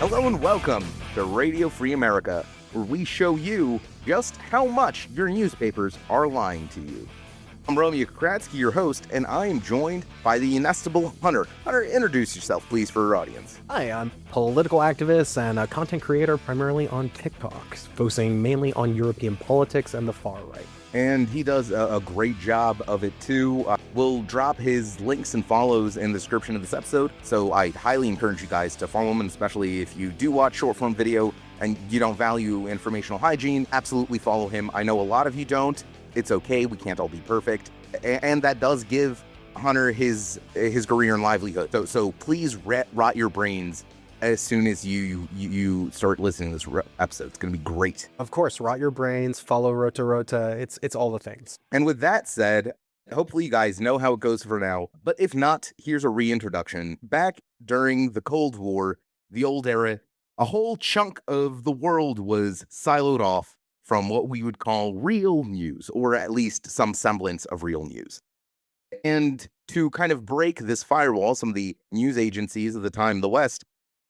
Hello and welcome to Radio Free America, where we show you just how much your newspapers are lying to you. I'm Romeo Kratsky, your host, and I am joined by the inestimable Hunter. Hunter, introduce yourself, please, for our audience. Hi, I'm a political activist and a content creator primarily on TikTok, focusing mainly on European politics and the far right. And he does a great job of it, too. We'll drop his links and follows in the description of this episode, so I highly encourage you guys to follow him, and especially if you do watch short-form video and you don't value informational hygiene, absolutely follow him. I know a lot of you don't. It's okay. We can't all be perfect. And that does give Hunter his career and livelihood. So please rot your brains as soon as you start listening to this episode. It's going to be great. Of course, rot your brains, follow RoteRote. It's all the things. And with that said, hopefully you guys know how it goes for now. But if not, here's a reintroduction. Back during the Cold War, the old era, a whole chunk of the world was siloed off from what we would call real news, or at least some semblance of real news. And to kind of break this firewall, some of the news agencies of the time in the West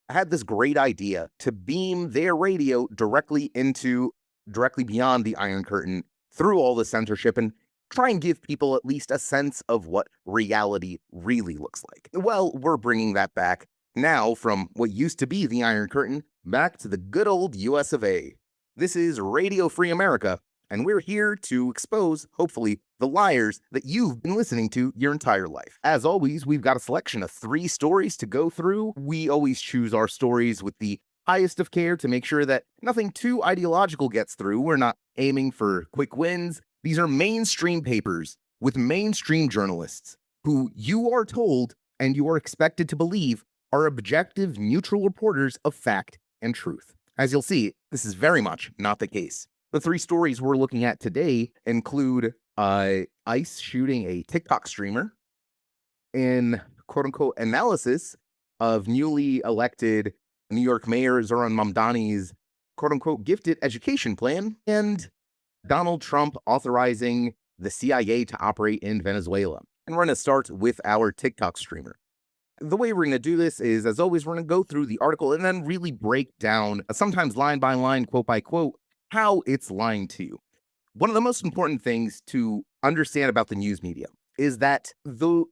had this great idea to beam their radio directly beyond the Iron Curtain through all the censorship and try and give people at least a sense of what reality really looks like. Well, we're bringing that back now from what used to be the Iron Curtain back to the good old US of A. This is Radio Free America, and we're here to expose, hopefully, the liars that you've been listening to your entire life. As always, we've got a selection of 3 stories to go through. We always choose our stories with the highest of care to make sure that nothing too ideological gets through. We're not aiming for quick wins. These are mainstream papers with mainstream journalists who you are told and you are expected to believe are objective, neutral reporters of fact and truth. As you'll see, this is very much not the case. The 3 stories we're looking at today include ICE shooting a TikTok streamer, in quote-unquote analysis of newly elected New York Mayor Zoran Mamdani's quote-unquote gifted education plan, and Donald Trump authorizing the CIA to operate in Venezuela. And we're going to start with our TikTok streamer. The way we're going to do this is, as always, we're going to go through the article and then really break down, sometimes line by line, quote by quote, how it's lying to you. One of the most important things to understand about the news media is that the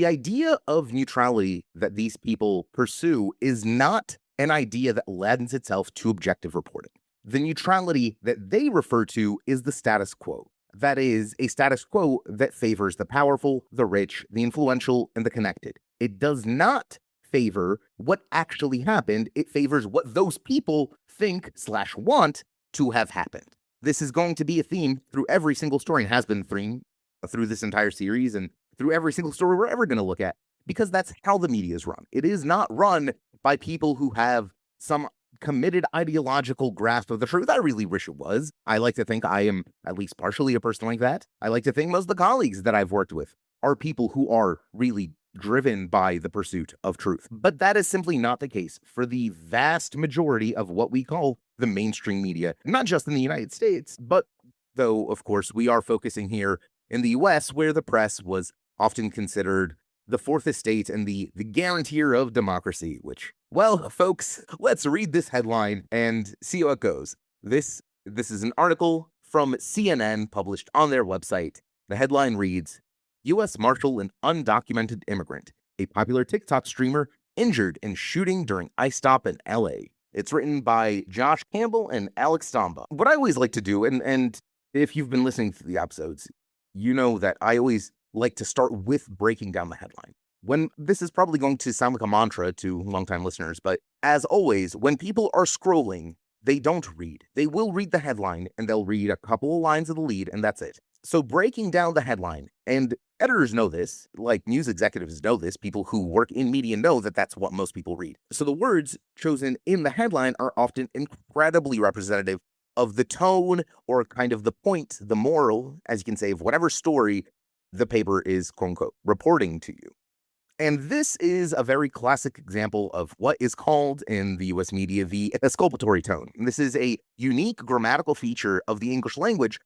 idea of neutrality that these people pursue is not an idea that lends itself to objective reporting. The neutrality that they refer to is the status quo. That is, a status quo that favors the powerful, the rich, the influential, and the connected. It does not favor what actually happened. It favors what those people think/want to have happened. This is going to be a theme through every single story, and has been through this entire series and through every single story we're ever going to look at, because that's how the media is run. It is not run by people who have some committed ideological grasp of the truth. I really wish it was. I like to think I am at least partially a person like that. I like to think most of the colleagues that I've worked with are people who are really driven by the pursuit of truth. But that is simply not the case for the vast majority of what we call the mainstream media, not just in the United States, but though, of course, we are focusing here in the US, where the press was often considered the fourth estate and the guarantor of democracy, which, well, folks, let's read this headline and see how it goes. This is an article from CNN published on their website. The headline reads, U.S. Marshal an undocumented immigrant, a popular TikTok streamer, injured in shooting during ICE stop in L.A. It's written by Josh Campbell and Alex Stamba. What I always like to do, and if you've been listening to the episodes, you know that I always like to start with breaking down the headline. When this is probably going to sound like a mantra to longtime listeners, but as always, when people are scrolling, they don't read. They will read the headline and they'll read a couple of lines of the lead, and that's it. So breaking down the headline, and editors know this, like news executives know this, people who work in media know that that's what most people read. So the words chosen in the headline are often incredibly representative of the tone or kind of the point, the moral, as you can say, of whatever story the paper is, quote unquote, reporting to you. And this is a very classic example of what is called in the US media the exculpatory tone. And this is a unique grammatical feature of the English language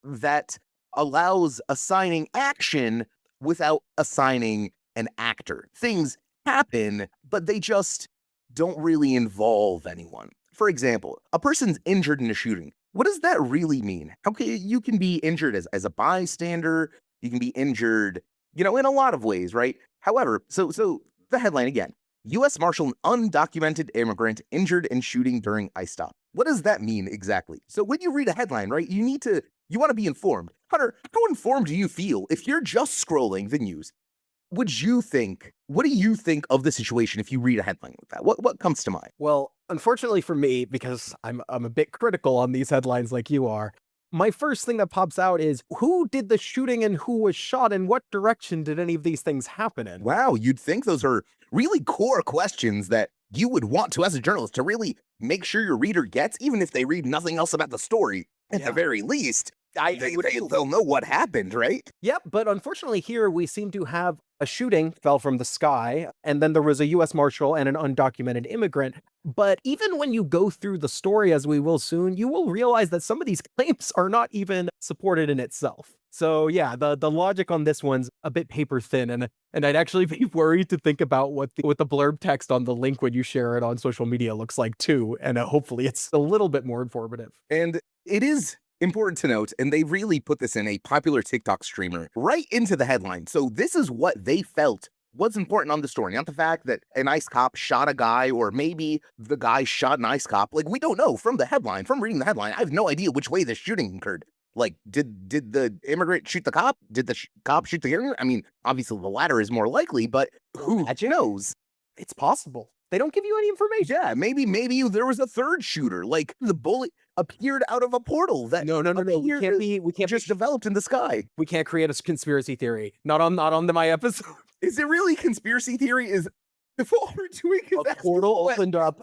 that allows assigning action without assigning an actor. Things happen, but they just don't really involve anyone. For example, a person's injured in a shooting. What does that really mean? You can be injured as a bystander, you can be injured, in a lot of ways, right? However, so the headline again. U.S. Marshal an undocumented immigrant injured in shooting during ICE stop. What does that mean exactly? So when you read a headline, right, you want to be informed. Hunter, how informed do you feel if you're just scrolling the news? What do you think of the situation if you read a headline like that? What comes to mind? Well, unfortunately for me, because I'm a bit critical on these headlines like you are, my first thing that pops out is who did the shooting and who was shot and what direction did any of these things happen in? Wow, you'd think those are really core questions that you would want to, as a journalist, to really make sure your reader gets, even if they read nothing else about the story, at the very least. They'll know what happened, right? Yep, but unfortunately here we seem to have a shooting fell from the sky, and then there was a U.S. Marshal and an undocumented immigrant. But even when you go through the story, as we will soon, you will realize that some of these claims are not even supported in itself. So yeah, the logic on this one's a bit paper thin, and I'd actually be worried to think about what the blurb text on the link when you share it on social media looks like too, and hopefully it's a little bit more informative. And it is important to note, and they really put this in a popular TikTok streamer right into the headline. So this is what they felt was important on the story, not the fact that an ICE cop shot a guy, or maybe the guy shot an ICE cop. Like, we don't know from the headline, from reading the headline. I have no idea which way the shooting occurred. Like, did the immigrant shoot the cop? Did the cop shoot the immigrant? I mean, obviously the latter is more likely, but who knows? It's possible. They don't give you any information. Yeah, maybe there was a third shooter. Like, the bullet appeared out of a portal that no. We can't just developed in the sky. We can't create a conspiracy theory. Not on my episode. Is it really conspiracy theory? Is if all we're doing is a portal opened up,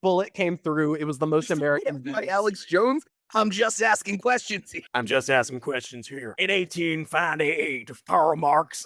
bullet came through. It was the most American. By Alex Jones. I'm just asking questions. In 1858, Karl Marx.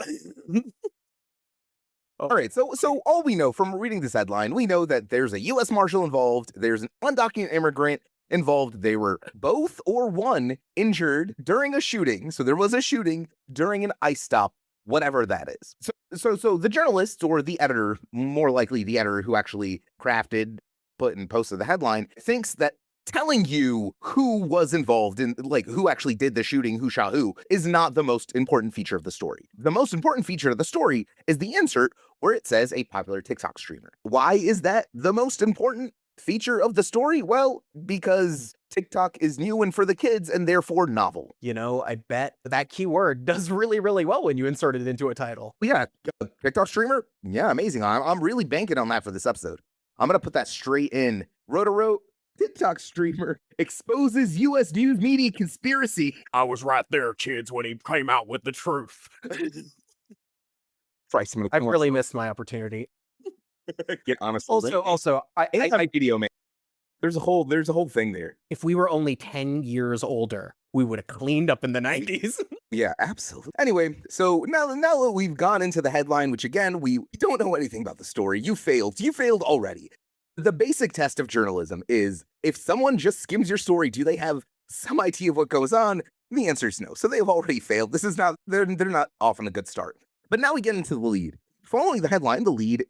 All right, so all we know from reading this headline, we know that there's a U.S. Marshal involved, there's an undocumented immigrant involved. They were both or one injured during a shooting. So there was a shooting during an ICE stop, whatever that is. So the journalist, or the editor, more likely the editor who actually crafted, put and posted the headline, thinks that telling you who was involved in, like, who actually did the shooting, who shot who, is not the most important feature of the story. The most important feature of the story is the insert where it says a popular TikTok streamer. Why is that the most important feature of the story? Well, because TikTok is new and for the kids, and therefore novel. I bet that keyword does really, really well when you insert it into a title. Yeah, TikTok streamer? Yeah, amazing. I'm really banking on that for this episode. I'm going to put that straight in. RoteRote, TikTok streamer exposes U.S. news media conspiracy. I was right there, kids, when he came out with the truth. I've really missed my opportunity. Get honest. Also, I video, man. There's a whole thing there. If we were only 10 years older, we would have cleaned up in the 90s. Yeah, absolutely. Anyway, so now that we've gone into the headline, which again, we don't know anything about the story. You failed already. The basic test of journalism is, if someone just skims your story, do they have some idea of what goes on? The answer is no. So they've already failed. They're not off on a good start. But now we get into the lead. Following the headline, the lead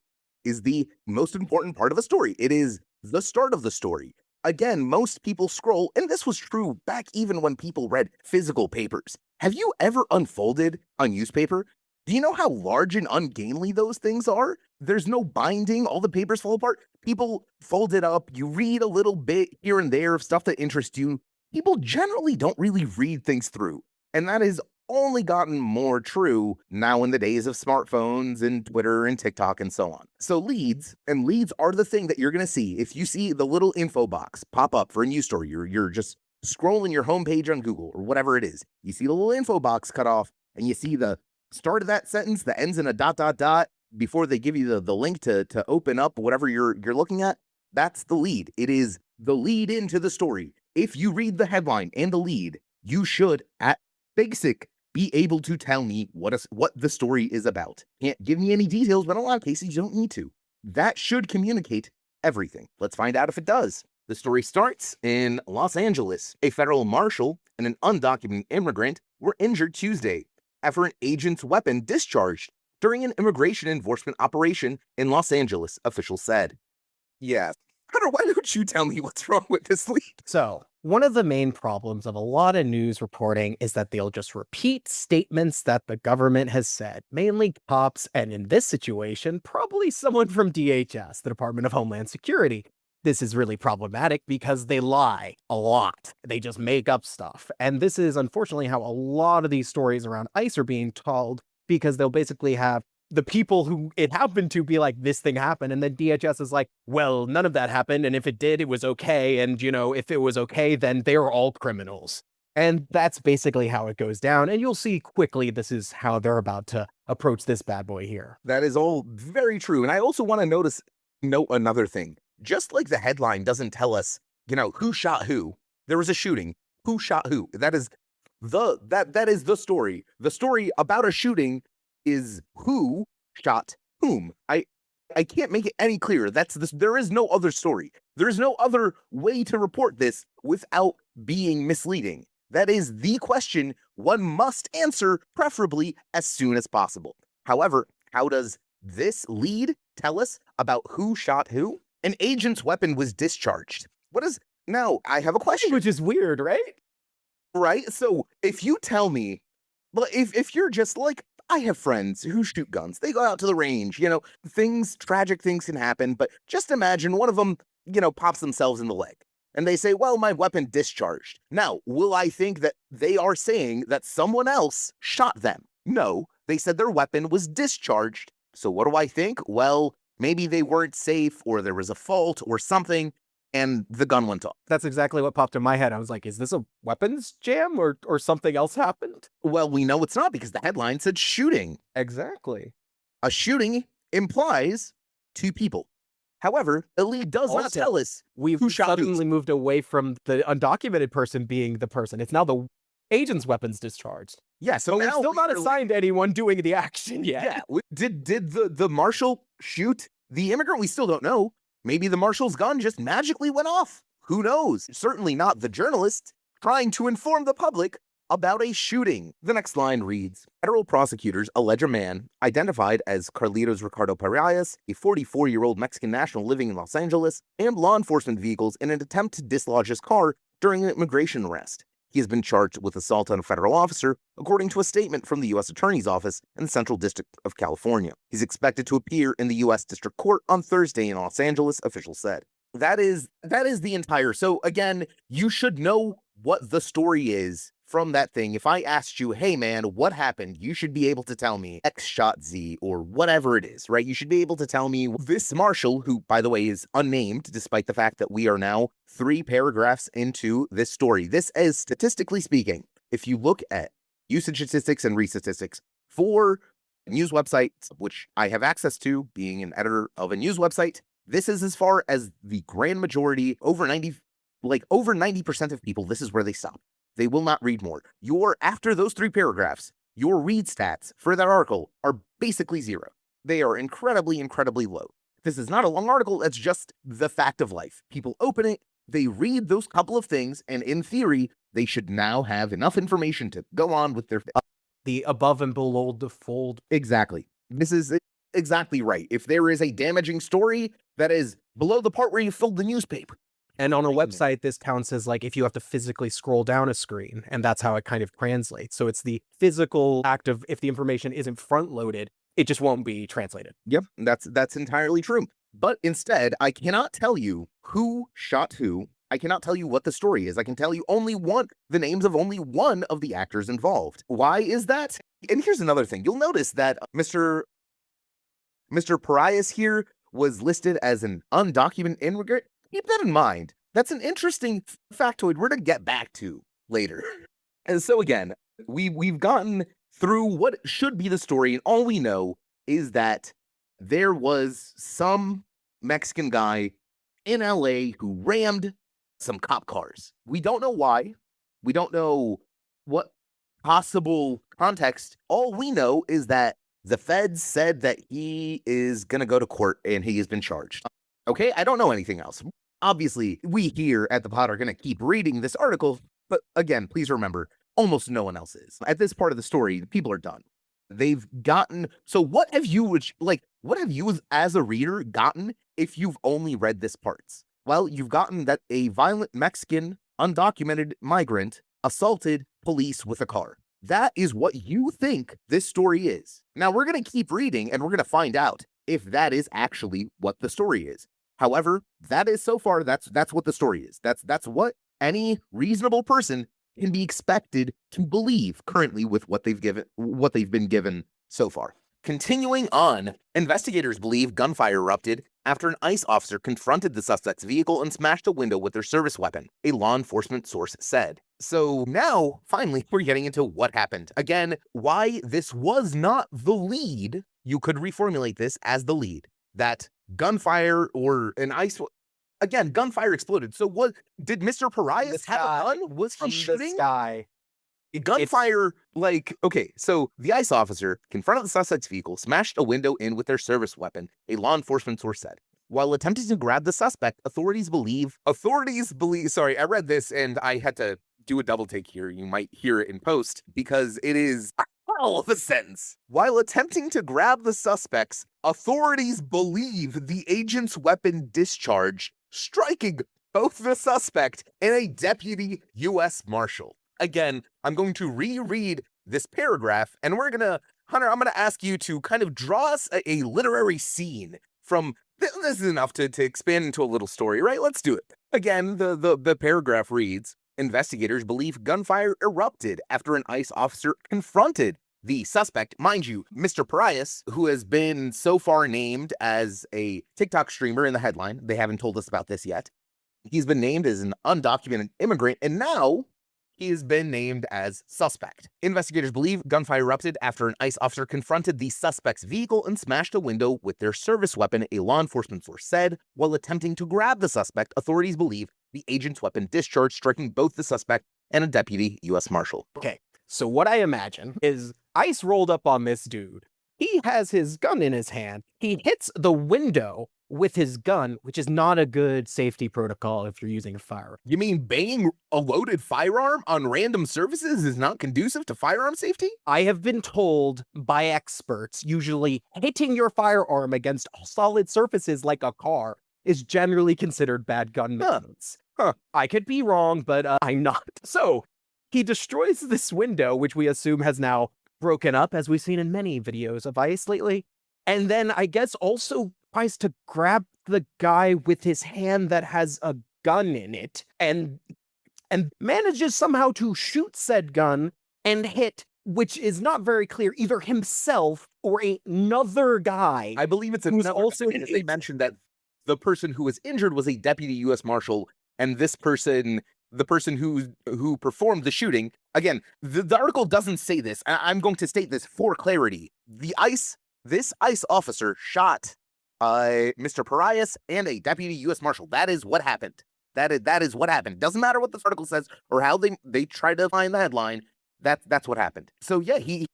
is the most important part of a story. It is the start of the story. Again, most people scroll, and this was true back even when people read physical papers. Have you ever unfolded a newspaper? Do you know how large and ungainly those things are? There's no binding, all the papers fall apart. People fold it up, you read a little bit here and there of stuff that interests you. People generally don't really read things through. And that has only gotten more true now in the days of smartphones and Twitter and TikTok and so on. So leads are the thing that you're going to see. If you see the little info box pop up for a news story, you're just scrolling your homepage on Google or whatever it is. You see the little info box cut off and you see the start of that sentence that ends in a ... before they give you the link to open up whatever you're looking at. That's the lead. It is the lead into the story. If you read the headline and the lead, you should, at basic, be able to tell me what the story is about. Can't give me any details, but in a lot of cases, you don't need to. That should communicate everything. Let's find out if it does. The story starts in Los Angeles. A federal marshal and an undocumented immigrant were injured Tuesday after an agent's weapon discharged during an immigration enforcement operation in Los Angeles, officials said. Yeah. Hunter, why don't you tell me what's wrong with this lead? So, one of the main problems of a lot of news reporting is that they'll just repeat statements that the government has said, mainly cops, and in this situation, probably someone from DHS, the Department of Homeland Security. This is really problematic because they lie a lot. They just make up stuff. And this is unfortunately how a lot of these stories around ICE are being told, because they'll basically have the people who it happened to be like, this thing happened. And then DHS is like, well, none of that happened. And if it did, it was okay. And, if it was okay, then they're all criminals. And that's basically how it goes down. And you'll see quickly this is how they're about to approach this bad boy here. That is all very true. And I also want to note another thing. Just like the headline doesn't tell us, who shot who. There was a shooting. Who shot who? That is the story. The story about a shooting is who shot whom. I can't make it any clearer. There is no other story. There is no other way to report this without being misleading. That is the question one must answer, preferably as soon as possible. However, how does this lead tell us about who shot who? An agent's weapon was discharged. Now, I have a question. Which is weird, right? Right? So if you tell me, well, if you're just like, I have friends who shoot guns. They go out to the range, tragic things can happen, but just imagine one of them, pops themselves in the leg. And they say, well, my weapon discharged. Now, will I think that they are saying that someone else shot them? No, they said their weapon was discharged. So what do I think? Well, maybe they weren't safe, or there was a fault or something, and the gun went off. That's exactly what popped in my head. I was like, is this a weapons jam or something else happened? Well, we know it's not because the headline said shooting. Exactly. A shooting implies two people. However, the lead does not tell us who suddenly moved away from the undocumented person being the person. It's now the agent's weapons discharged. Yeah, so we're still not assigned anyone doing the action yet. Yeah, did the marshal shoot the immigrant? We still don't know. Maybe the marshal's gun just magically went off. Who knows? Certainly not the journalist trying to inform the public about a shooting. The next line reads, federal prosecutors allege a man identified as Carlitos Ricardo Parias, a 44-year-old Mexican national living in Los Angeles, and law enforcement vehicles in an attempt to dislodge his car during an immigration arrest. He has been charged with assault on a federal officer, according to a statement from the U.S. Attorney's Office in the Central District of California. He's expected to appear in the U.S. District Court on Thursday in Los Angeles, officials said. That is the entire. So again, you should know what the story is from that thing. If I asked you, hey man, what happened? You should be able to tell me X shot Z or whatever it is, right? You should be able to tell me this marshal, who by the way is unnamed, despite the fact that we are now 3 paragraphs into this story. This is statistically speaking, if you look at usage statistics and read statistics for news websites, which I have access to being an editor of a news website, this is as far as the grand majority, over 90% of people, this is where they stop. They will not read more. After those 3 paragraphs, your read stats for that article are basically 0. They are incredibly, incredibly low. This is not a long article. That's just the fact of life. People open it, they read those couple of things, and in theory, they should now have enough information to go on with their... the above and below the fold. Exactly. This is exactly right. If there is a damaging story that is below the part where you filled the newspaper. And on a website, this counts as like if you have to physically scroll down a screen, and that's how it kind of translates. So it's the physical act of, if the information isn't front loaded, it just won't be translated. Yep, that's entirely true. But instead, I cannot tell you who shot who. I cannot tell you what the story is. I can tell you the names of only one of the actors involved. Why is that? And here's another thing. You'll notice that Mr. Parias here was listed as an undocumented immigrant. Keep that in mind. That's an interesting factoid we're going to get back to later. And so again, we've gotten through what should be the story, and all we know is that there was some Mexican guy in LA who rammed some cop cars. We don't know why. We don't know what possible context. All we know is that the feds said that he is going to go to court and he has been charged. Okay, I don't know anything else. Obviously, we here at the pod are going to keep reading this article, but again, please remember, almost no one else is. At this part of the story, people are done. they've gotten. So what have you, what have you as a reader gotten if you've only read this parts? Well, you've gotten that a violent Mexican undocumented migrant assaulted police with a car. That is what you think this story is. Now, we're going to keep reading and we're going to find out if that is actually what the story is. However, that is so far, that's what the story is. That's what any reasonable person can be expected to believe currently with what they've been given so far. Continuing on, investigators believe gunfire erupted after an ICE officer confronted the suspect's vehicle and smashed a window with their service weapon, a law enforcement source said. So now, finally, we're getting into what happened. Again, why this was not the lead. You could reformulate this as the lead. That gunfire or an ICE... Again, gunfire exploded. So what did Mr. Parias have a gun? Was he shooting? The sky. Gunfire, okay, so the ICE officer confronted the suspect's vehicle, smashed a window in with their service weapon, a law enforcement source said. While attempting to grab the suspect, authorities believe, sorry, I read this and I had to do a double take here. You might hear it in post because it is a hell of a sentence. While attempting to grab the suspects, authorities believe the agent's weapon discharged, striking both the suspect and a deputy U.S. Marshal. Again, I'm going to reread this paragraph, and Hunter, I'm gonna ask you to kind of draw us a literary scene from, this is enough to expand into a little story, right? Let's do it. Again, the paragraph reads, investigators believe gunfire erupted after an ICE officer confronted the suspect. Mind you, Mr. Parias, who has been so far named as a TikTok streamer in the headline, they haven't told us about this yet. He's been named as an undocumented immigrant, and now he has been named as suspect. Investigators believe gunfire erupted after an ICE officer confronted the suspect's vehicle and smashed a window with their service weapon, a law enforcement source said. While attempting to grab the suspect, authorities believe the agent's weapon discharged, striking both the suspect and a deputy U.S. Marshal. Okay, so what I imagine is ICE rolled up on this dude. He has his gun in his hand. He hits the window with his gun, which is not a good safety protocol if you're using a firearm. You mean banging a loaded firearm on random surfaces is not conducive to firearm safety? I have been told by experts, usually hitting your firearm against solid surfaces like a car is generally considered bad gun maintenance. I could be wrong, but I'm not. So he destroys this window, which we assume has now broken up, as we've seen in many videos of ICE lately. And then I guess also tries to grab the guy with his hand that has a gun in it and manages somehow to shoot said gun and hit, which is not very clear, either himself or another guy. I believe it's who's also because they mentioned that the person who was injured was a deputy U.S. Marshal, and this person, the person who performed the shooting, again, the article doesn't say this. I'm going to state this for clarity. This ICE officer shot Mr. Parias and a deputy U.S. Marshal. That is what happened. That is what happened. Doesn't matter what this article says or how they try to find the headline. That's what happened. So yeah, he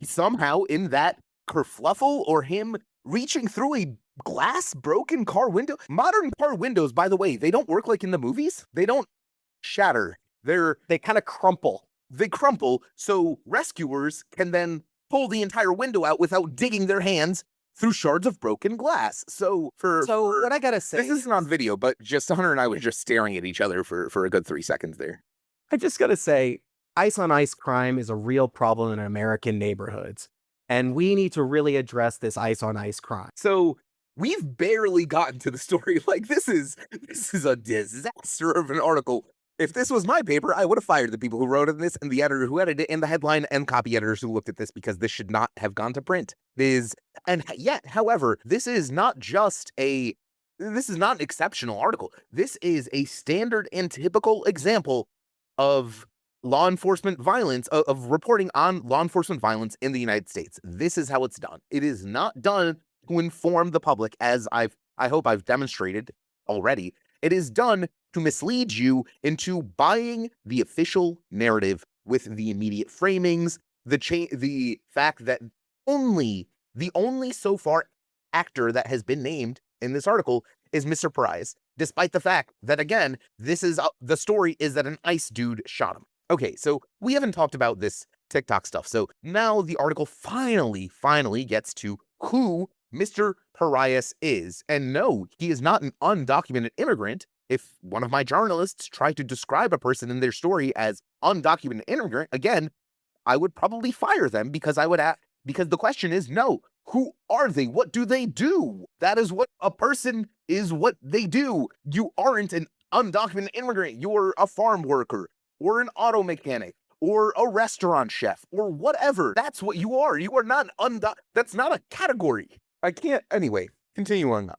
somehow in that kerfluffle or him reaching through a glass broken car window. Modern car windows, by the way, they don't work like in the movies. They don't shatter. They kind of crumple. They crumple, so rescuers can then pull the entire window out without digging their hands through shards of broken glass. So what I gotta say, this isn't on video, but just Hunter and I were just staring at each other for a good 3 seconds there. I just gotta say, ICE on ICE crime is a real problem in American neighborhoods, and we need to really address this ICE on ICE crime. So we've barely gotten to the story. Like this is a disaster of an article. If this was my paper, I would have fired the people who wrote in this and the editor who edited it and the headline and copy editors who looked at this, because this should not have gone to print. However, this is not an exceptional article. This is a standard and typical example of law enforcement violence, of reporting on law enforcement violence in the United States. This is how it's done. It is not done to inform the public, as I hope I've demonstrated already. It is done to mislead you into buying the official narrative with the immediate framings, the fact that the only so far actor that has been named in this article is Mr. Parias, despite the fact that, again, this is the story is that an ICE dude shot him. Okay, so we haven't talked about this TikTok stuff. So now the article finally gets to who Mr. Parias is. And no, he is not an undocumented immigrant. If one of my journalists tried to describe a person in their story as undocumented immigrant, again, I would probably fire them because because the question is, no, who are they? What do they do? That is what a person is, what they do. You aren't an undocumented immigrant. You're a farm worker or an auto mechanic or a restaurant chef or whatever. That's what you are. You are not that's not a category. I can't. Anyway, continuing on.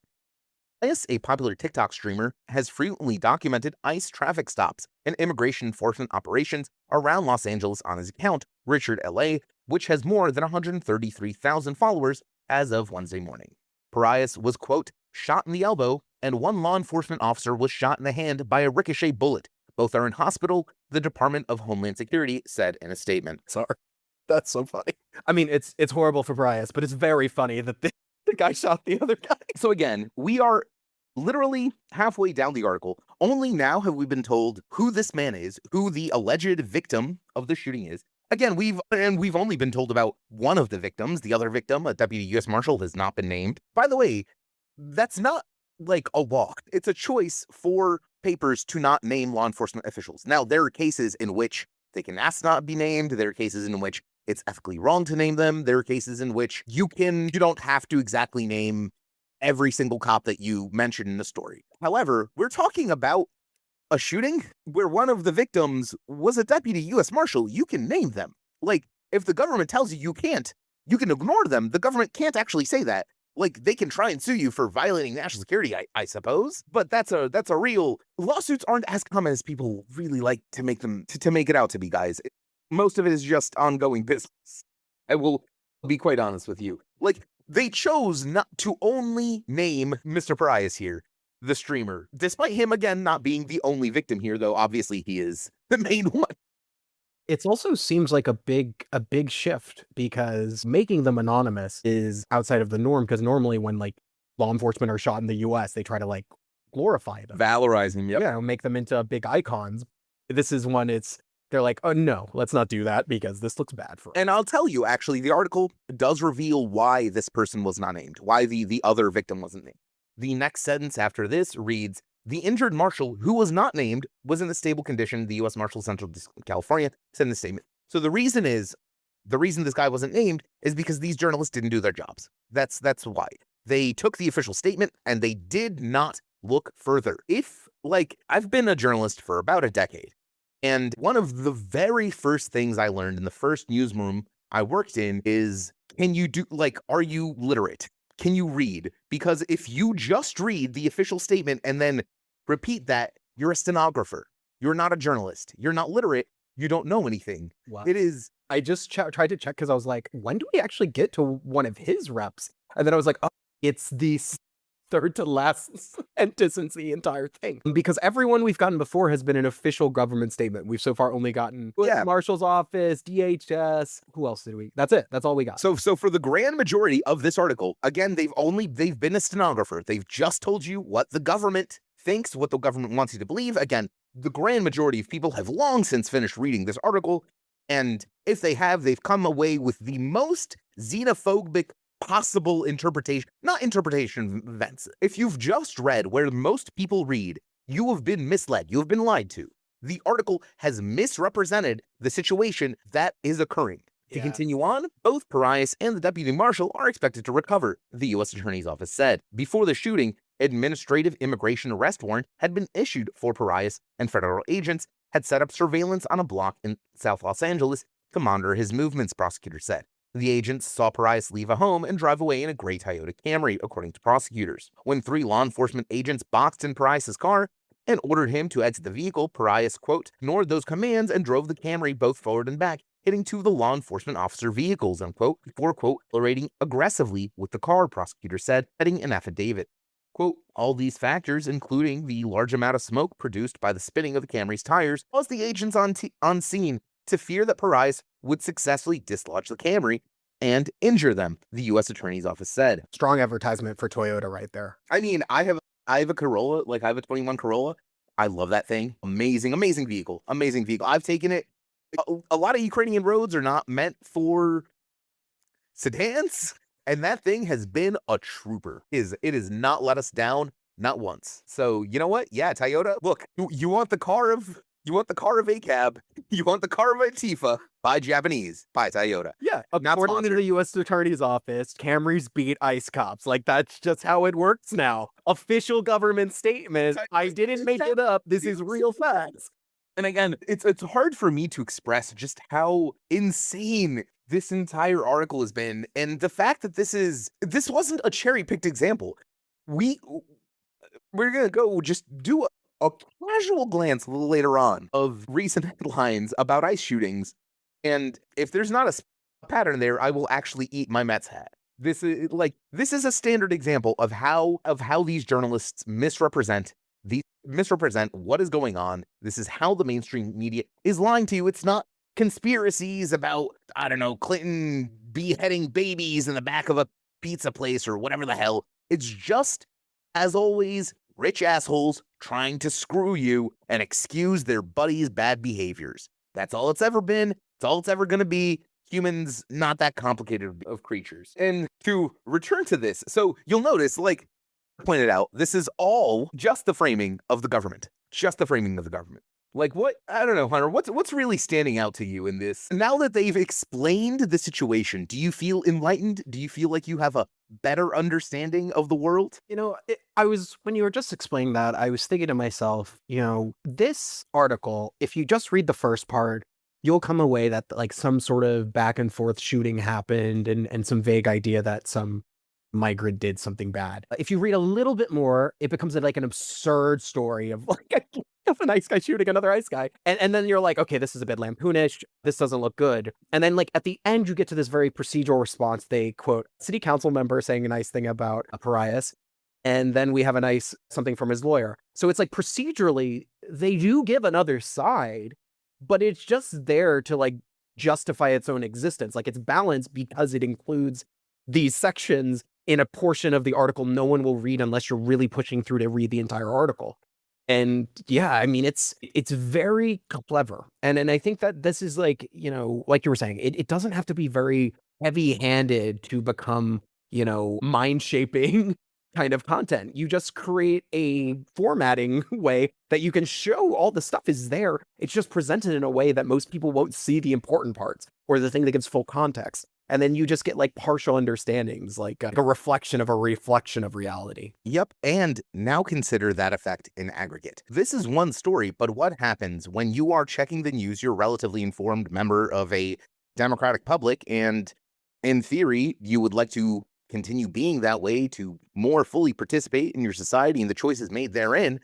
As a popular TikTok streamer, has frequently documented ICE traffic stops and immigration enforcement operations around Los Angeles on his account, Richard LA, which has more than 133,000 followers as of Wednesday morning. Parias was, quote, shot in the elbow, and one law enforcement officer was shot in the hand by a ricochet bullet. Both are in hospital, the Department of Homeland Security said in a statement. Sorry. That's so funny. I mean, it's horrible for Parias, but it's very funny that the guy shot the other guy. So again, we are literally halfway down the article. Only now have we been told who this man is, who the alleged victim of the shooting is. Again, we've only been told about one of the victims. The other victim, a deputy U.S. Marshal, has not been named. By the way, that's not like a law. It's a choice for papers to not name law enforcement officials. Now, there are cases in which they can ask not be named. There are cases in which it's ethically wrong to name them. There are cases in which you don't have to exactly name every single cop that you mentioned in the story. However, we're talking about a shooting where one of the victims was a deputy U.S. Marshal. You can name them. Like, if the government tells you you can't, you can ignore them. The government can't actually say that. Like, they can try and sue you for violating national security, I suppose. But that's a real... Lawsuits aren't as common as people really like to make them, to make it out to be, guys. Most of it is just ongoing business. I will be quite honest with you. Like, they chose not to only name Mr. Parias here, the streamer, despite him, again, not being the only victim here, though obviously he is the main one. It also seems like a big shift, because making them anonymous is outside of the norm, because normally when like law enforcement are shot in the US, they try to like glorify them. Valorize them, yep. Yeah, make them into big icons. This is one they're like, oh no, let's not do that because this looks bad for us. And I'll tell you, actually, the article does reveal why this person was not named, why the other victim wasn't named. The next sentence after this reads, the injured marshal, who was not named, was in a stable condition, the U.S. Marshal Central California said in the statement. So the reason this guy wasn't named is because these journalists didn't do their jobs. That's why. They took the official statement and they did not look further. I've been a journalist for about a decade. And one of the very first things I learned in the first newsroom I worked in is, are you literate? Can you read? Because if you just read the official statement and then repeat that, you're a stenographer. You're not a journalist. You're not literate. You don't know anything. Wow. It is. I just tried to check because I was like, when do we actually get to one of his reps? And then I was like, oh, it's the third to last sentence in the entire thing. Because everyone we've gotten before has been an official government statement. We've so far only gotten Marshal's office, DHS. Who else did we? That's it. That's all we got. So for the grand majority of this article, again, they've been a stenographer. They've just told you what the government thinks, what the government wants you to believe. Again, the grand majority of people have long since finished reading this article. And if they have, they've come away with the most xenophobic possible interpretation, not interpretation of events. If you've just read where most people read, you have been misled. You have been lied to. The article has misrepresented the situation that is occurring. To continue on, both Parias and the deputy marshal are expected to recover, the U.S. Attorney's Office said. Before the shooting, administrative immigration arrest warrant had been issued for Parias, and federal agents had set up surveillance on a block in South Los Angeles to monitor his movements, prosecutors said. The agents saw Parias leave a home and drive away in a gray Toyota Camry, according to prosecutors. When 3 law enforcement agents boxed in Parias' car and ordered him to exit the vehicle, Parias, quote, ignored those commands and drove the Camry both forward and back, hitting 2 of the law enforcement officer vehicles, unquote, before, quote, accelerating aggressively with the car, prosecutors said, citing an affidavit. Quote, all these factors, including the large amount of smoke produced by the spinning of the Camry's tires, caused the agents on scene to fear that Parias would successfully dislodge the Camry and injure them, the U.S. Attorney's Office said. Strong advertisement for Toyota right there. I mean, I have a Corolla, I have a 21 Corolla. I love that thing. Amazing vehicle. I've taken it. A lot of Ukrainian roads are not meant for sedans, and that thing has been a trooper. It has not let us down, not once. So you know what? Yeah, Toyota. Look, you want the car of ACAB, you want the car of Antifa. Buy Japanese, buy Toyota. Yeah, Not according to sponsored. the U.S. Attorney's Office, Camrys beat ICE cops. Like, that's just how it works now. Official government statement. I didn't make it up. This is real facts. And again, it's hard for me to express just how insane this entire article has been, and the fact that this wasn't a cherry-picked example. We're gonna go just do a casual glance a little later on of recent headlines about ICE shootings, and if there's not a pattern there, I will actually eat my Mets hat. This is a standard example of how these journalists misrepresent what is going on. This is how the mainstream media is lying to you. It's not conspiracies about, I don't know, Clinton beheading babies in the back of a pizza place or whatever the hell. It's just, as always, rich assholes trying to screw you and excuse their buddies' bad behaviors. That's all it's ever been. It's all it's ever going to be. Humans, not that complicated of creatures. And to return to this, so you'll notice, like I pointed out, this is all just the framing of the government. Just the framing of the government. Like, what? I don't know, Hunter, what's really standing out to you in this? Now that they've explained the situation, do you feel enlightened? Do you feel like you have a better understanding of the world? You know, when you were just explaining that, I was thinking to myself, this article, if you just read the first part, you'll come away that like some sort of back and forth shooting happened and some vague idea that some migrant did something bad. If you read a little bit more, it becomes like an absurd story of like of a nice guy shooting another nice guy. And then you're like, okay, this is a bit lampoonish. This doesn't look good. And then like at the end, you get to this very procedural response. They quote city council member saying a nice thing about a Parias. And then we have a nice something from his lawyer. So it's like procedurally, they do give another side, but it's just there to like justify its own existence. Like it's balanced because it includes these sections in a portion of the article no one will read unless you're really pushing through to read the entire article. And yeah, I mean, it's very clever. And I think that this is like, like you were saying, it doesn't have to be very heavy-handed to become, mind-shaping kind of content. You just create a formatting way that you can show all the stuff is there. It's just presented in a way that most people won't see the important parts or the thing that gives full context. And then you just get like partial understandings, like a reflection of reality. Yep. And now consider that effect in aggregate. This is one story, but what happens when you are checking the news, you're a relatively informed member of a democratic public, and in theory, you would like to continue being that way to more fully participate in your society and the choices made therein.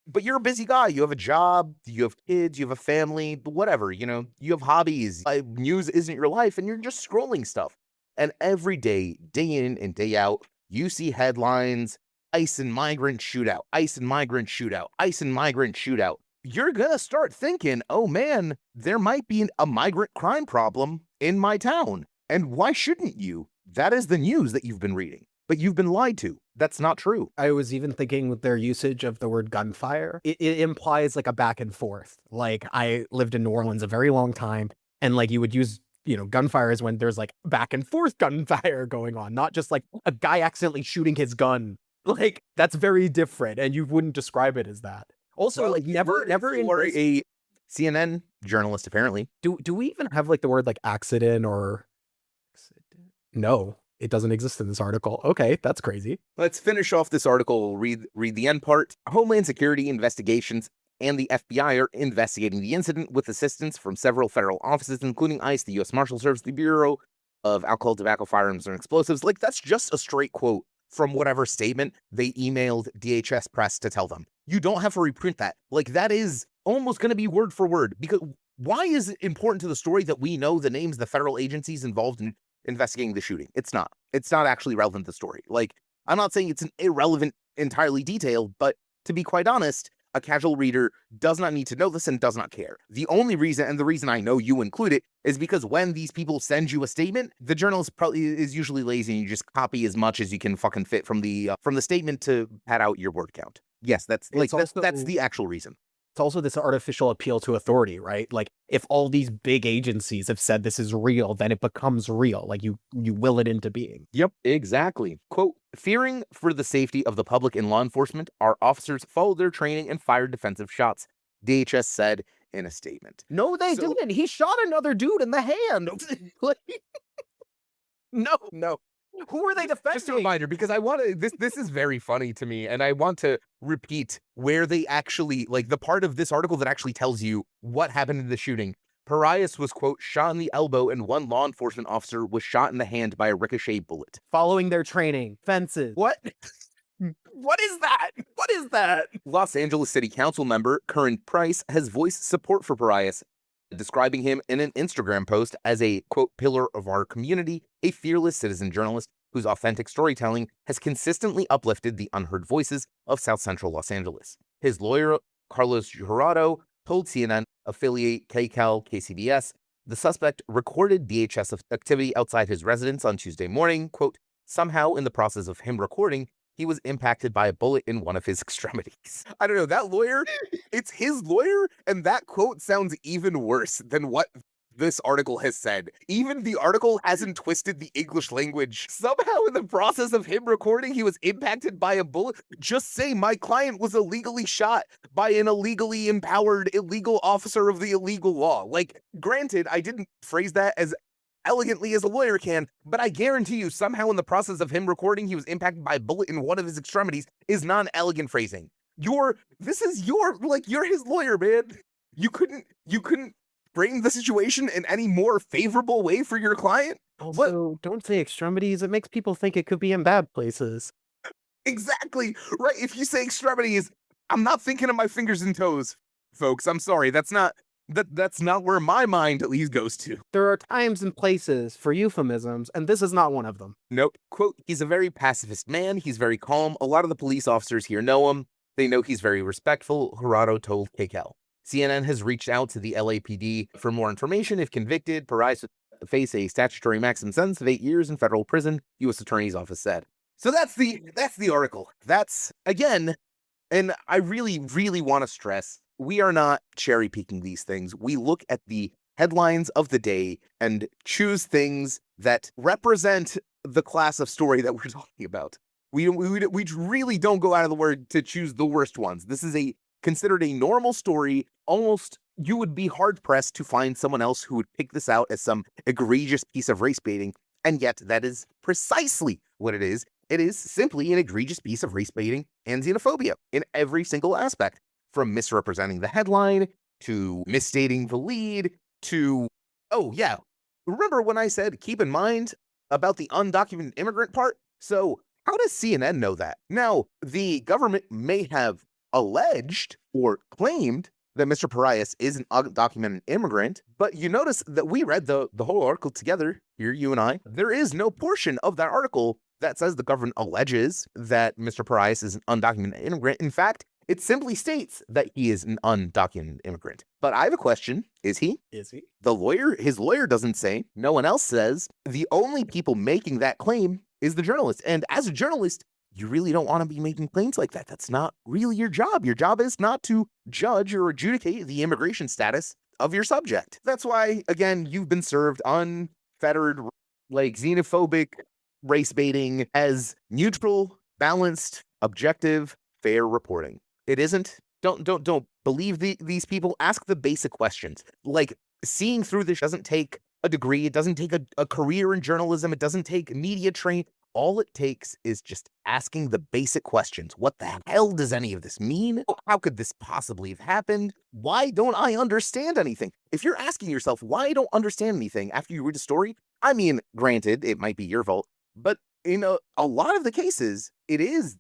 But you're a busy guy. You have a job, you have kids, you have a family, whatever, you have hobbies. News isn't your life, and you're just scrolling stuff. And every day, day in and day out, you see headlines, ICE and migrant shootout, ICE and migrant shootout, ICE and migrant shootout. You're gonna start thinking, oh man, there might be a migrant crime problem in my town. And why shouldn't you? That is the news that you've been reading. But you've been lied to. That's not true. I was even thinking with their usage of the word gunfire, it implies like a back and forth. Like I lived in New Orleans a very long time, and like you would use, gunfire is when there's like back and forth gunfire going on, not just like a guy accidentally shooting his gun. Like that's very different, and you wouldn't describe it as that. Also, like never or a CNN journalist apparently. Do we even have like the word like accident or no? It doesn't exist in this article. Okay, that's crazy. Let's finish off this article. Read the end part. Homeland Security investigations and the FBI are investigating the incident with assistance from several federal offices, including ICE, the U.S. Marshal Service, the Bureau of Alcohol, Tobacco, Firearms, and Explosives. Like, that's just a straight quote from whatever statement they emailed DHS Press to tell them. You don't have to reprint that. Like, that is almost going to be word for word. Because why is it important to the story that we know the names of the federal agencies involved in investigating the shooting? It's not actually relevant to the story. Like, I'm not saying it's an irrelevant entirely detail, but to be quite honest, a casual reader does not need to know this and does not care. The only reason, and the reason I know you include it, is because when these people send you a statement, the journalist probably is usually lazy and you just copy as much as you can fucking fit from the statement to pad out your word count. Yes, that's the actual reason. It's also this artificial appeal to authority, right? Like, if all these big agencies have said this is real, then it becomes real. Like, you will it into being. Yep, exactly. Quote, fearing for the safety of the public and law enforcement, our officers followed their training and fired defensive shots, DHS said in a statement. No, they didn't. He shot another dude in the hand. No. Who are they defending? Just a reminder, because I want to, this is very funny to me, and I want to repeat where they actually, like, the part of this article that actually tells you what happened in the shooting. Parias was, quote, shot in the elbow, and one law enforcement officer was shot in the hand by a ricochet bullet. Following their training. Fences. What? What is that? What is that? Los Angeles City Council member Curran Price has voiced support for Parias, describing him in an Instagram post as a, quote, pillar of our community, a fearless citizen journalist whose authentic storytelling has consistently uplifted the unheard voices of South Central Los Angeles. His lawyer, Carlos Jurado, told CNN affiliate KCAL KCBS the suspect recorded DHS activity outside his residence on Tuesday morning. Quote, somehow in the process of him recording, he was impacted by a bullet in one of his extremities. I don't know, that lawyer, it's his lawyer, and that quote sounds even worse than what this article has said. Even the article hasn't twisted the English language. Somehow in the process of him recording, he was impacted by a bullet. Just say my client was illegally shot by an illegally empowered illegal officer of the illegal law. Like, granted, I didn't phrase that as elegantly as a lawyer can, but I guarantee you somehow in the process of him recording, he was impacted by a bullet in one of his extremities is non-elegant phrasing. You're his lawyer, man. You couldn't frame the situation in any more favorable way for your client? Also, don't say extremities. It makes people think it could be in bad places. Exactly, right? If you say extremities, I'm not thinking of my fingers and toes, folks. I'm sorry. That's not where my mind at least goes to. There are times and places for euphemisms, and this is not one of them. Nope. Quote, he's a very pacifist man. He's very calm. A lot of the police officers here know him. They know he's very respectful, Jurado told KCAL. CNN has reached out to the LAPD for more information. If convicted, Parias would face a statutory maximum sentence of 8 years in federal prison, U.S. Attorney's Office said. So that's the article. That's, again, and I really, really want to stress, we are not cherry picking these things. We look at the headlines of the day and choose things that represent the class of story that we're talking about. We really don't go out of the word to choose the worst ones. This is considered a normal story. Almost, you would be hard-pressed to find someone else who would pick this out as some egregious piece of race baiting, and yet that is precisely what it is. It is simply an egregious piece of race baiting and xenophobia in every single aspect, from misrepresenting the headline, to misstating the lead, to, oh yeah, remember when I said keep in mind about the undocumented immigrant part? So how does CNN know that? Now, the government may have alleged or claimed that Mr. Parias is an undocumented immigrant, but you notice that we read the whole article together here, you and I. There is no portion of that article that says the government alleges that Mr. Parias is an undocumented immigrant. In fact, it simply states that he is an undocumented immigrant. But I have a question. Is he? Is he? His lawyer doesn't say. No one else says. The only people making that claim is the journalist. And as a journalist, you really don't want to be making claims like that. That's not really your job. Your job is not to judge or adjudicate the immigration status of your subject. That's why, again, you've been served unfettered, like, xenophobic race baiting as neutral, balanced, objective, fair reporting. It isn't. Don't believe these people. Ask the basic questions. Like, seeing through this doesn't take a degree. It doesn't take a career in journalism. It doesn't take media training. All it takes is just asking the basic questions. What the hell does any of this mean? How could this possibly have happened? Why don't I understand anything? If you're asking yourself, why I don't understand anything after you read a story, I mean, granted, it might be your fault, but in a lot of the cases, it is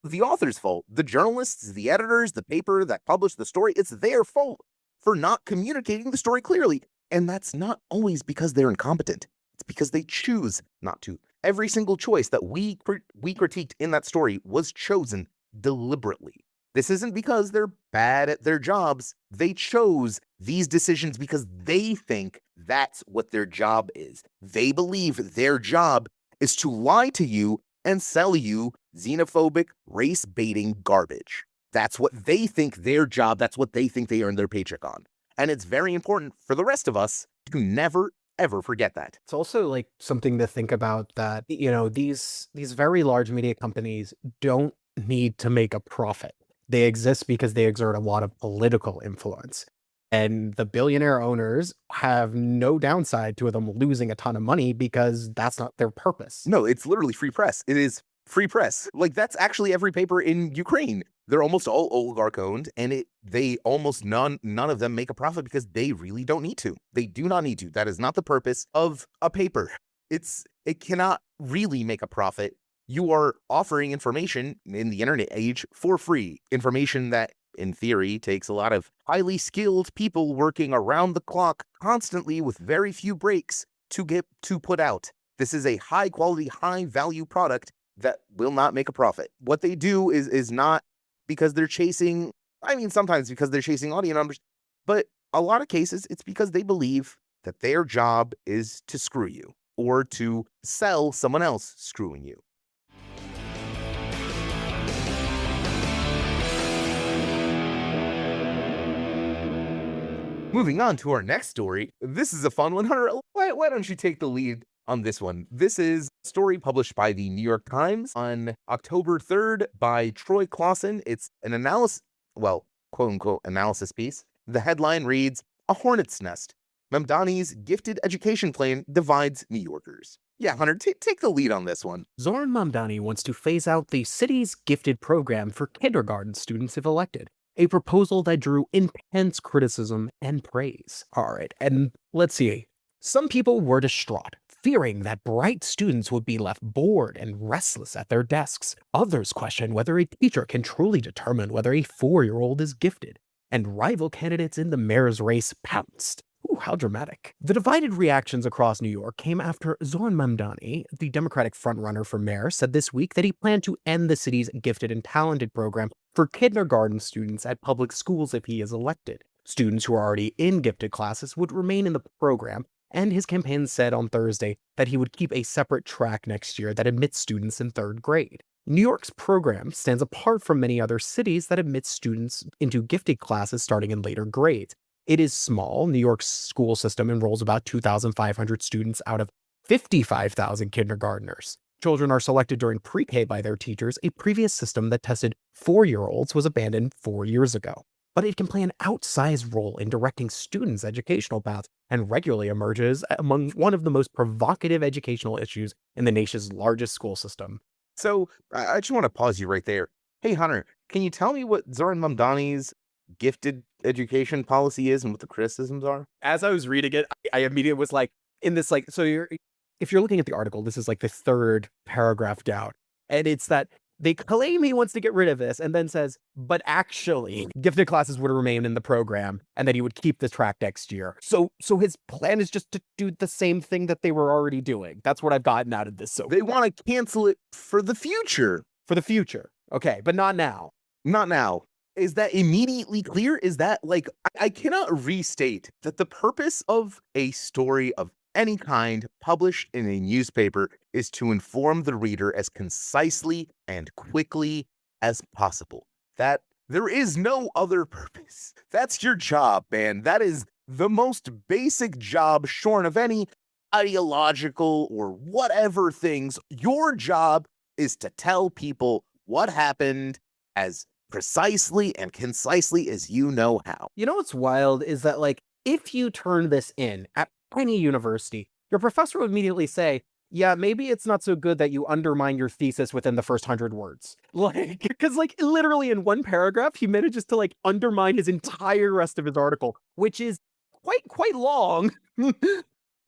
the author's fault. The journalists, the editors, the paper that published the story, it's their fault for not communicating the story clearly. And that's not always because they're incompetent. It's because they choose not to. Every single choice that we critiqued in that story was chosen deliberately. This isn't because they're bad at their jobs. They chose these decisions because they think that's what their job is. They believe their job is to lie to you and sell you xenophobic, race-baiting garbage. That's what they think their job, that's what they think they earn their paycheck on. And it's very important for the rest of us to never, ever forget that. It's also like something to think about that, these very large media companies don't need to make a profit. They exist because they exert a lot of political influence. And the billionaire owners have no downside to them losing a ton of money because that's not their purpose. No, it's literally free press. It is free press. Like, that's actually every paper in Ukraine. They're almost all oligarch owned, and they almost none of them make a profit because they really don't need to. They do not need to. That is not the purpose of a paper. It cannot really make a profit. You are offering information in the internet age for free. Information that, in theory, takes a lot of highly skilled people working around the clock constantly with very few breaks to put out. This is a high quality, high value product that will not make a profit. What they do is not because they're chasing, sometimes because they're chasing audience numbers, but a lot of cases it's because they believe that their job is to screw you or to sell someone else screwing you. Moving on to our next story. This is a fun one. Hunter, why don't you take the lead on this one? This is a story published by the New York Times on October 3rd by Troy Clausen. It's an analysis, well, quote unquote, analysis piece. The headline reads, "A Hornet's Nest. Mamdani's gifted education plan divides New Yorkers." Yeah, Hunter, take the lead on this one. Zoran Mamdani wants to phase out the city's gifted program for kindergarten students if elected. A proposal that drew intense criticism and praise. All right, and let's see. Some people were distraught, fearing that bright students would be left bored and restless at their desks. Others questioned whether a teacher can truly determine whether a 4-year-old is gifted. And rival candidates in the mayor's race pounced. Ooh, how dramatic. The divided reactions across New York came after Zoran Mamdani, the Democratic frontrunner for mayor, said this week that he planned to end the city's gifted and talented program for kindergarten students at public schools if he is elected. Students who are already in gifted classes would remain in the program, and his campaign said on Thursday that he would keep a separate track next year that admits students in 3rd grade. New York's program stands apart from many other cities that admit students into gifted classes starting in later grades. It is small. New York's school system enrolls about 2,500 students out of 55,000 kindergartners. Children are selected during pre-K by their teachers. A previous system that tested 4-year-olds was abandoned 4 years ago. But it can play an outsized role in directing students' educational paths and regularly emerges among one of the most provocative educational issues in the nation's largest school system. So I just want to pause you right there. Hey, Hunter, can you tell me what Zoran Mamdani's gifted education policy is and what the criticisms are? As I was reading it, I immediately was like, if you're looking at the article, this is like the 3rd paragraph down. And it's that they claim he wants to get rid of this and then says, but actually gifted classes would remain in the program and that he would keep the track next year. So his plan is just to do the same thing that they were already doing. That's what I've gotten out of this. So they want to cancel it for the future. For the future. Okay, but not now. Not now. Is that immediately clear? Is that I cannot restate that the purpose of a story of any kind published in a newspaper is to inform the reader as concisely and quickly as possible. That there is no other purpose. That's your job, man. That is the most basic job shorn of any ideological or whatever things. Your job is to tell people what happened as precisely and concisely as you know how. You know what's wild is that, if you turn this in at any university, your professor would immediately say, yeah, maybe it's not so good that you undermine your thesis within the first 100 words. Because literally in one paragraph, he manages to undermine his entire rest of his article, which is quite long.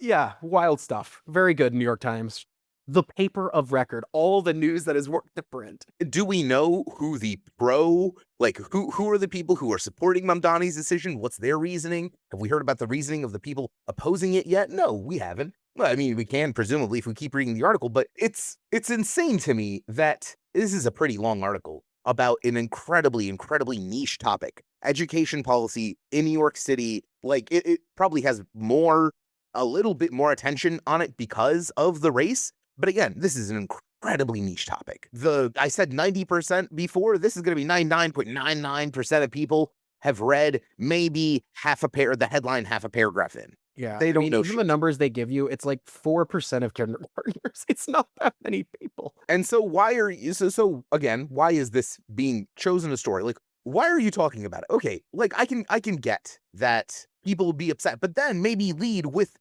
Yeah, wild stuff. Very good, New York Times. The paper of record, all the news that is worth the print. Do we know who the who are the people who are supporting Mamdani's decision? What's their reasoning? Have we heard about the reasoning of the people opposing it yet? No, we haven't. Well, we can presumably if we keep reading the article, but it's insane to me that this is a pretty long article about an incredibly niche topic. Education policy in New York City, it probably has a little bit more attention on it because of the race. But again, this is an incredibly niche topic. I said 90% before. This is going to be 99.99% of people have read maybe the headline half a paragraph in. Yeah, They I don't mean, know even the shit. numbers they give you, it's like 4% of kindergartners. It's not that many people. And so why are you so again, why is this being chosen a story? Like, why are you talking about it? Okay, like I can get that people will be upset, but then maybe lead with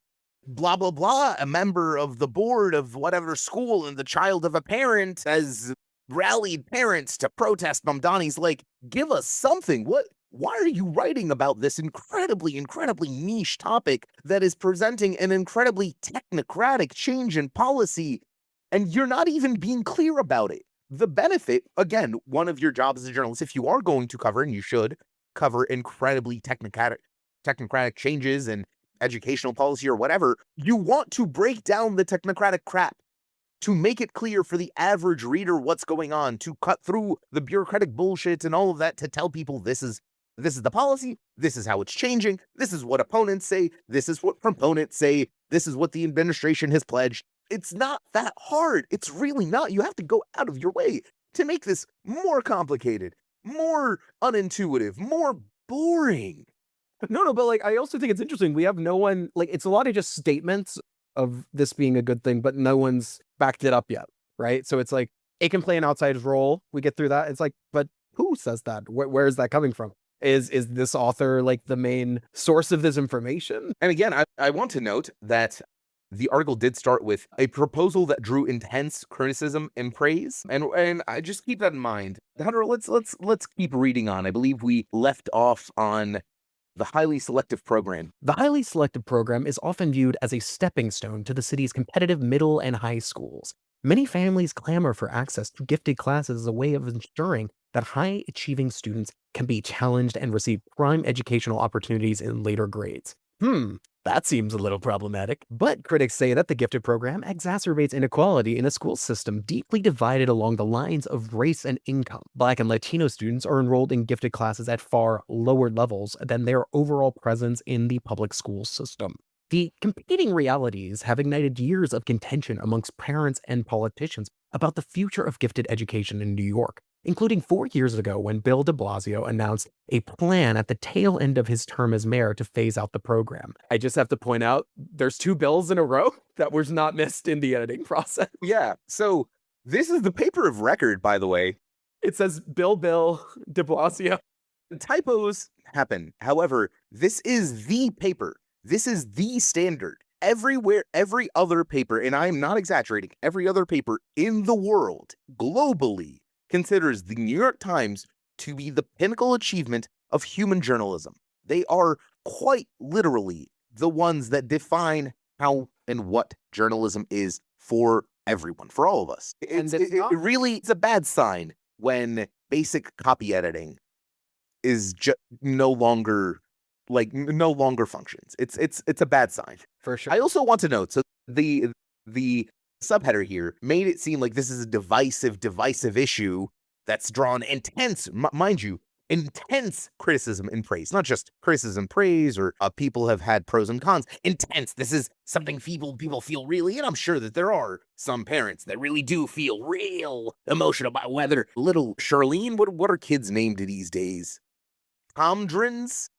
blah blah blah, a member of the board of whatever school and the child of a parent has rallied parents to protest Mamdani's. Like, give us something. Why are you writing about this incredibly niche topic that is presenting an incredibly technocratic change in policy, and you're not even being clear about it? The benefit, again, one of your jobs as a journalist, if you are going to cover, and you should cover incredibly technocratic changes and educational policy or whatever, you want to break down the technocratic crap to make it clear for the average reader what's going on, to cut through the bureaucratic bullshit and all of that, to tell people this is the policy, this is how it's changing, this is what opponents say, this is what proponents say, this is what the administration has pledged. It's not that hard. It's really not. You have to go out of your way to make this more complicated, more unintuitive, more boring. No, but like I also think it's interesting. We have no one like it's a lot of just statements of this being a good thing, but no one's backed it up yet, right? So it's like it can play an outside role. We get through that. It's like, but who says that? Where is that coming from? Is this author like the main source of this information? And again, I want to note that the article did start with a proposal that drew intense criticism and praise, and I just keep that in mind. Hunter, let's keep reading on. I believe we left off on the highly selective program. The highly selective program is often viewed as a stepping stone to the city's competitive middle and high schools. Many families clamor for access to gifted classes as a way of ensuring that high-achieving students can be challenged and receive prime educational opportunities in later grades. That seems a little problematic. But critics say that the gifted program exacerbates inequality in a school system deeply divided along the lines of race and income. Black and Latino students are enrolled in gifted classes at far lower levels than their overall presence in the public school system. The competing realities have ignited years of contention amongst parents and politicians about the future of gifted education in New York, including 4 years ago when Bill de Blasio announced a plan at the tail end of his term as mayor to phase out the program. I just have to point out, there's 2 bills in a row that was not missed in the editing process. Yeah, so this is the paper of record, by the way. It says Bill de Blasio. Typos happen. However, this is the paper. This is the standard. Everywhere, every other paper, and I'm not exaggerating, every other paper in the world, globally, considers the New York Times to be the pinnacle achievement of human journalism. They are quite literally the ones that define how and what journalism is for everyone, for all of us. It really is a bad sign when basic copy editing is no longer functions. It's a bad sign. For sure. I also want to note, so the subheader here made it seem like this is a divisive issue that's drawn intense, mind you, intense criticism and praise. Not just criticism, praise, or people have had pros and cons. Intense. This is something people feel really, and I'm sure that there are some parents that really do feel real emotional about whether little Charlene, what are kids named these days? Tomdrins?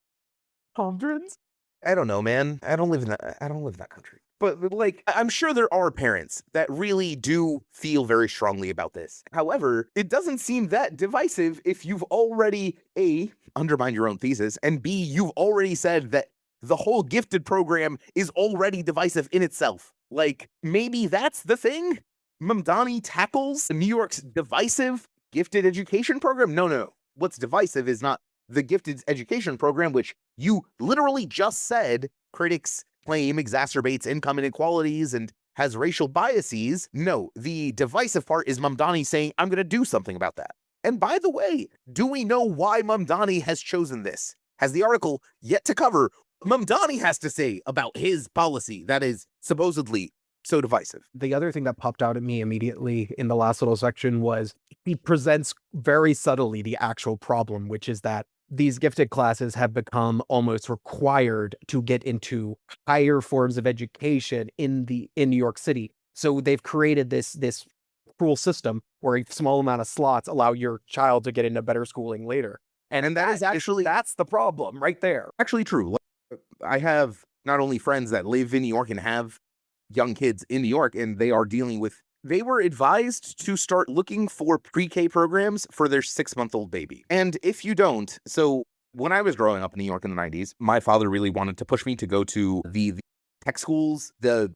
I don't know, man. I don't live in that country. But like, I'm sure there are parents that really do feel very strongly about this. However, it doesn't seem that divisive if you've already A, undermined your own thesis, and B, you've already said that the whole gifted program is already divisive in itself. Like, maybe that's the thing? Mamdani tackles New York's divisive gifted education program? No. What's divisive is not the gifted education program, which you literally just said critics claim exacerbates income inequalities and has racial biases. No, the divisive part is Mamdani saying, I'm going to do something about that. And by the way, do we know why Mamdani has chosen this? Has the article yet to cover Mamdani has to say about his policy that is supposedly so divisive? The other thing that popped out at me immediately in the last little section was he presents very subtly the actual problem, which is that these gifted classes have become almost required to get into higher forms of education in New York City. So they've created this cruel system where a small amount of slots allow your child to get into better schooling later. And that is actually that's the problem right there. actually true. I have not only friends that live in New York and have young kids in New York, and they are dealing with, they were advised to start looking for pre-K programs for their 6-month-old baby. And if you don't, so when I was growing up in New York in the 90s, my father really wanted to push me to go to the tech schools, the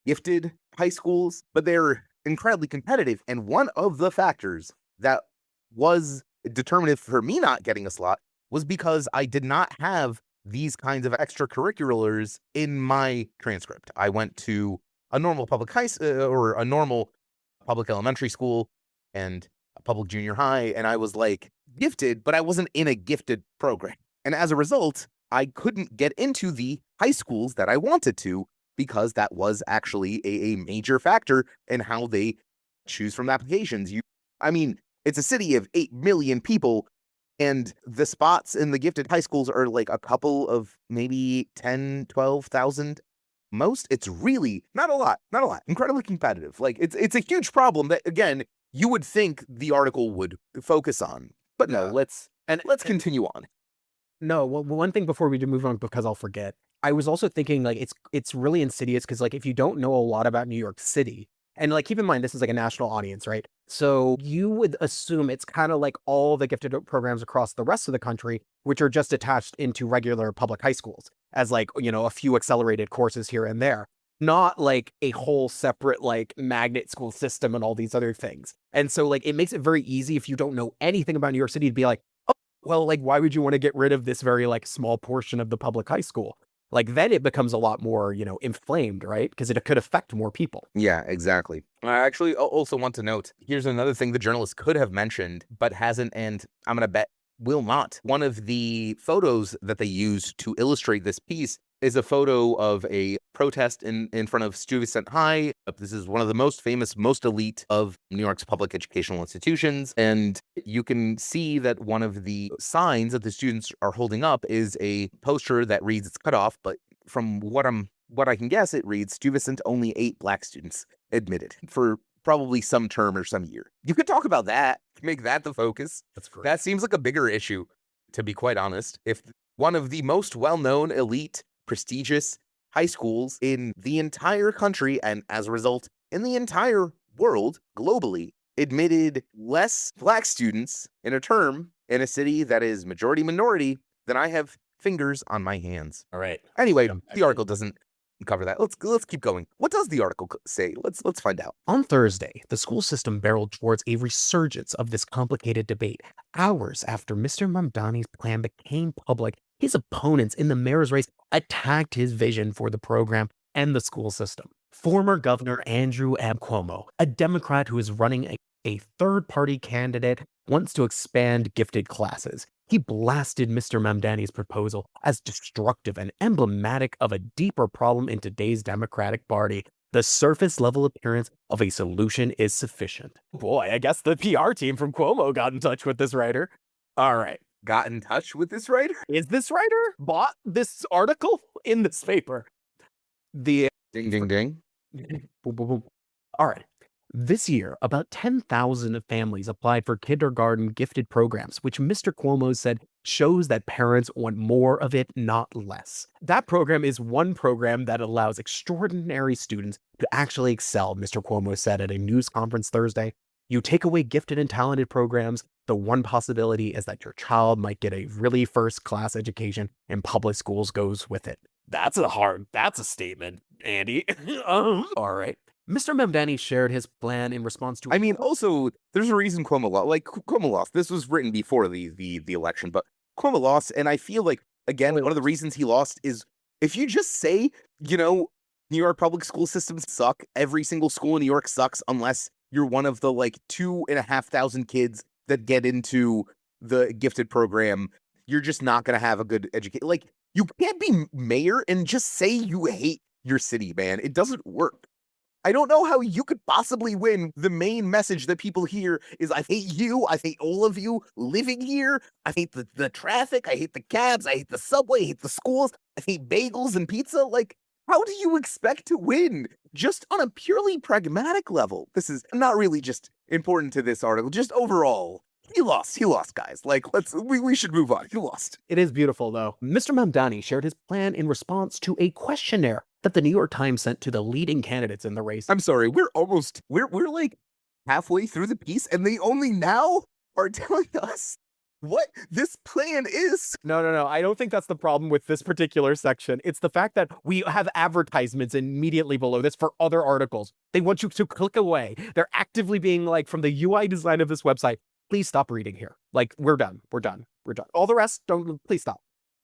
gifted high schools, but they're incredibly competitive. And one of the factors that was determinative for me not getting a slot was because I did not have these kinds of extracurriculars in my transcript. I went to a normal public or a normal public elementary school and a public junior high, and I was like gifted, but I wasn't in a gifted program. And as a result, I couldn't get into the high schools that I wanted to, because that was actually a major factor in how they choose from applications. I mean, it's a city of 8 million people, and the spots in the gifted high schools are like a couple of maybe 10, 12,000 most. It's really not a lot, incredibly competitive. Like it's a huge problem that, again, you would think the article would focus on, but no, let's continue on. No, well, one thing before we do move on, because I'll forget. I was also thinking like it's really insidious because like if you don't know a lot about New York City, and like keep in mind this is like a national audience, right? So you would assume it's kind of like all the gifted programs across the rest of the country, which are just attached into regular public high schools as like, you know, a few accelerated courses here and there, not like a whole separate like magnet school system and all these other things. And so like it makes it very easy if you don't know anything about New York City to be like, oh, well, like why would you want to get rid of this very like small portion of the public high school? Like then it becomes a lot more, you know, inflamed, right? Because it could affect more people. Yeah, exactly. I actually also want to note, here's another thing the journalist could have mentioned, but hasn't, and I'm going to bet will not. One of the photos that they used to illustrate this piece is a photo of a protest in front of Stuyvesant High. This is one of the most famous, most elite of New York's public educational institutions. And you can see that one of the signs that the students are holding up is a poster that reads, it's cut off, but from what I can guess, it reads, Stuyvesant only 8 black students admitted for probably some term or some year. You could talk about that, make that the focus. That's great. That seems like a bigger issue, to be quite honest. If one of the most well-known, elite, prestigious high schools in the entire country, and as a result, in the entire world, globally, admitted less black students in a term in a city that is majority minority, then I have fingers on my hands. All right. Anyway, the article doesn't cover that. Let's keep going. What does the article say? Let's find out. On Thursday, the school system barreled towards a resurgence of this complicated debate. Hours after Mr. Mamdani's plan became public, his opponents in the mayor's race attacked his vision for the program and the school system. Former Governor Andrew Cuomo, a Democrat who is running a third-party candidate, wants to expand gifted classes. He blasted Mr. Mamdani's proposal as destructive and emblematic of a deeper problem in today's Democratic Party. The surface-level appearance of a solution is sufficient. Boy, I guess the PR team from Cuomo got in touch with this writer. All right. Got in touch with this writer? Is this writer bought this article in this paper? The Ding, ding, ding. boom, boom, boom. All right. This year, about 10,000 families applied for kindergarten gifted programs, which Mr. Cuomo said shows that parents want more of it, not less. That program is one program that allows extraordinary students to actually excel, Mr. Cuomo said at a news conference Thursday. You take away gifted and talented programs, the one possibility is that your child might get a really first-class education and public schools goes with it. That's a statement, Andy. All right. Mr. Mamdani shared his plan in response to... I mean, also, there's a reason Cuomo lost. Like, Cuomo lost. This was written before the election, but Cuomo lost, and I feel like, again, one of the reasons he lost is if you just say, you know, New York public school systems suck, every single school in New York sucks unless you're one of the, like, 2,500 kids that get into the gifted program, you're just not going to have a good education. Like, you can't be mayor and just say you hate your city, man. It doesn't work. I don't know how you could possibly win. The main message that people hear is, I hate you, I hate all of you living here, I hate the traffic, I hate the cabs, I hate the subway, I hate the schools, I hate bagels and pizza. Like, How do you expect to win? Just on a purely pragmatic level. This is not really just important to this article, just overall. He lost, guys. Like, we should move on. He lost. It is beautiful, though. Mr. Mamdani shared his plan in response to a questionnaire that the New York Times sent to the leading candidates in the race. I'm sorry, we're like halfway through the piece, and they only now are telling us what this plan is. No. I don't think that's the problem with this particular section. It's the fact that we have advertisements immediately below this for other articles. They want you to click away. They're actively being like, from the UI design of this website, please stop reading here. Like, we're done. All the rest, please stop.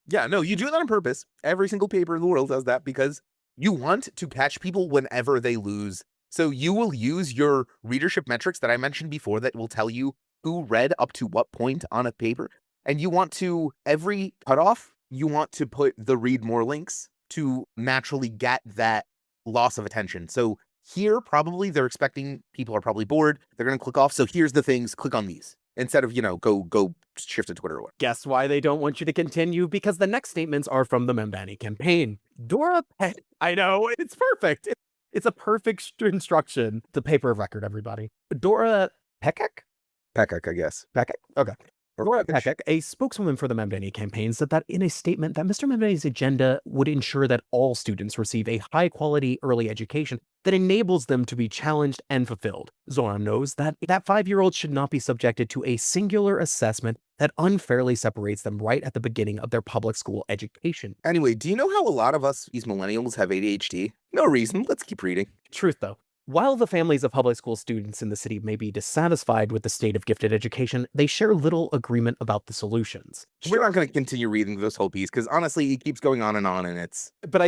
Yeah, no, you do that on purpose. Every single paper in the world does that because you want to catch people whenever they lose. So you will use your readership metrics that I mentioned before that will tell you who read up to what point on a paper. And you want to, every cutoff, you want to put the read more links to naturally get that loss of attention. So here, probably they're expecting people are probably bored. They're going to click off. So here's the things, click on these instead of, go shift to Twitter or what. Guess why they don't want you to continue? Because the next statements are from the Mamdani campaign. Dora Peck. I know, it's perfect. It's a perfect instruction. The paper of record, everybody. Dora Peckek? Peckek, I guess. Peckek? Okay. Dora Peckek, a spokeswoman for the Mamdani campaign, said that in a statement that Mr. Mamdani's agenda would ensure that all students receive a high-quality early education that enables them to be challenged and fulfilled. Zoran knows that 5-year-olds should not be subjected to a singular assessment that unfairly separates them right at the beginning of their public school education. Anyway, do you know how a lot of us, these millennials, have ADHD? No reason. Let's keep reading. Truth, though. While the families of public school students in the city may be dissatisfied with the state of gifted education, they share little agreement about the solutions. We're not going to continue reading this whole piece because honestly, it keeps going on, and it's. But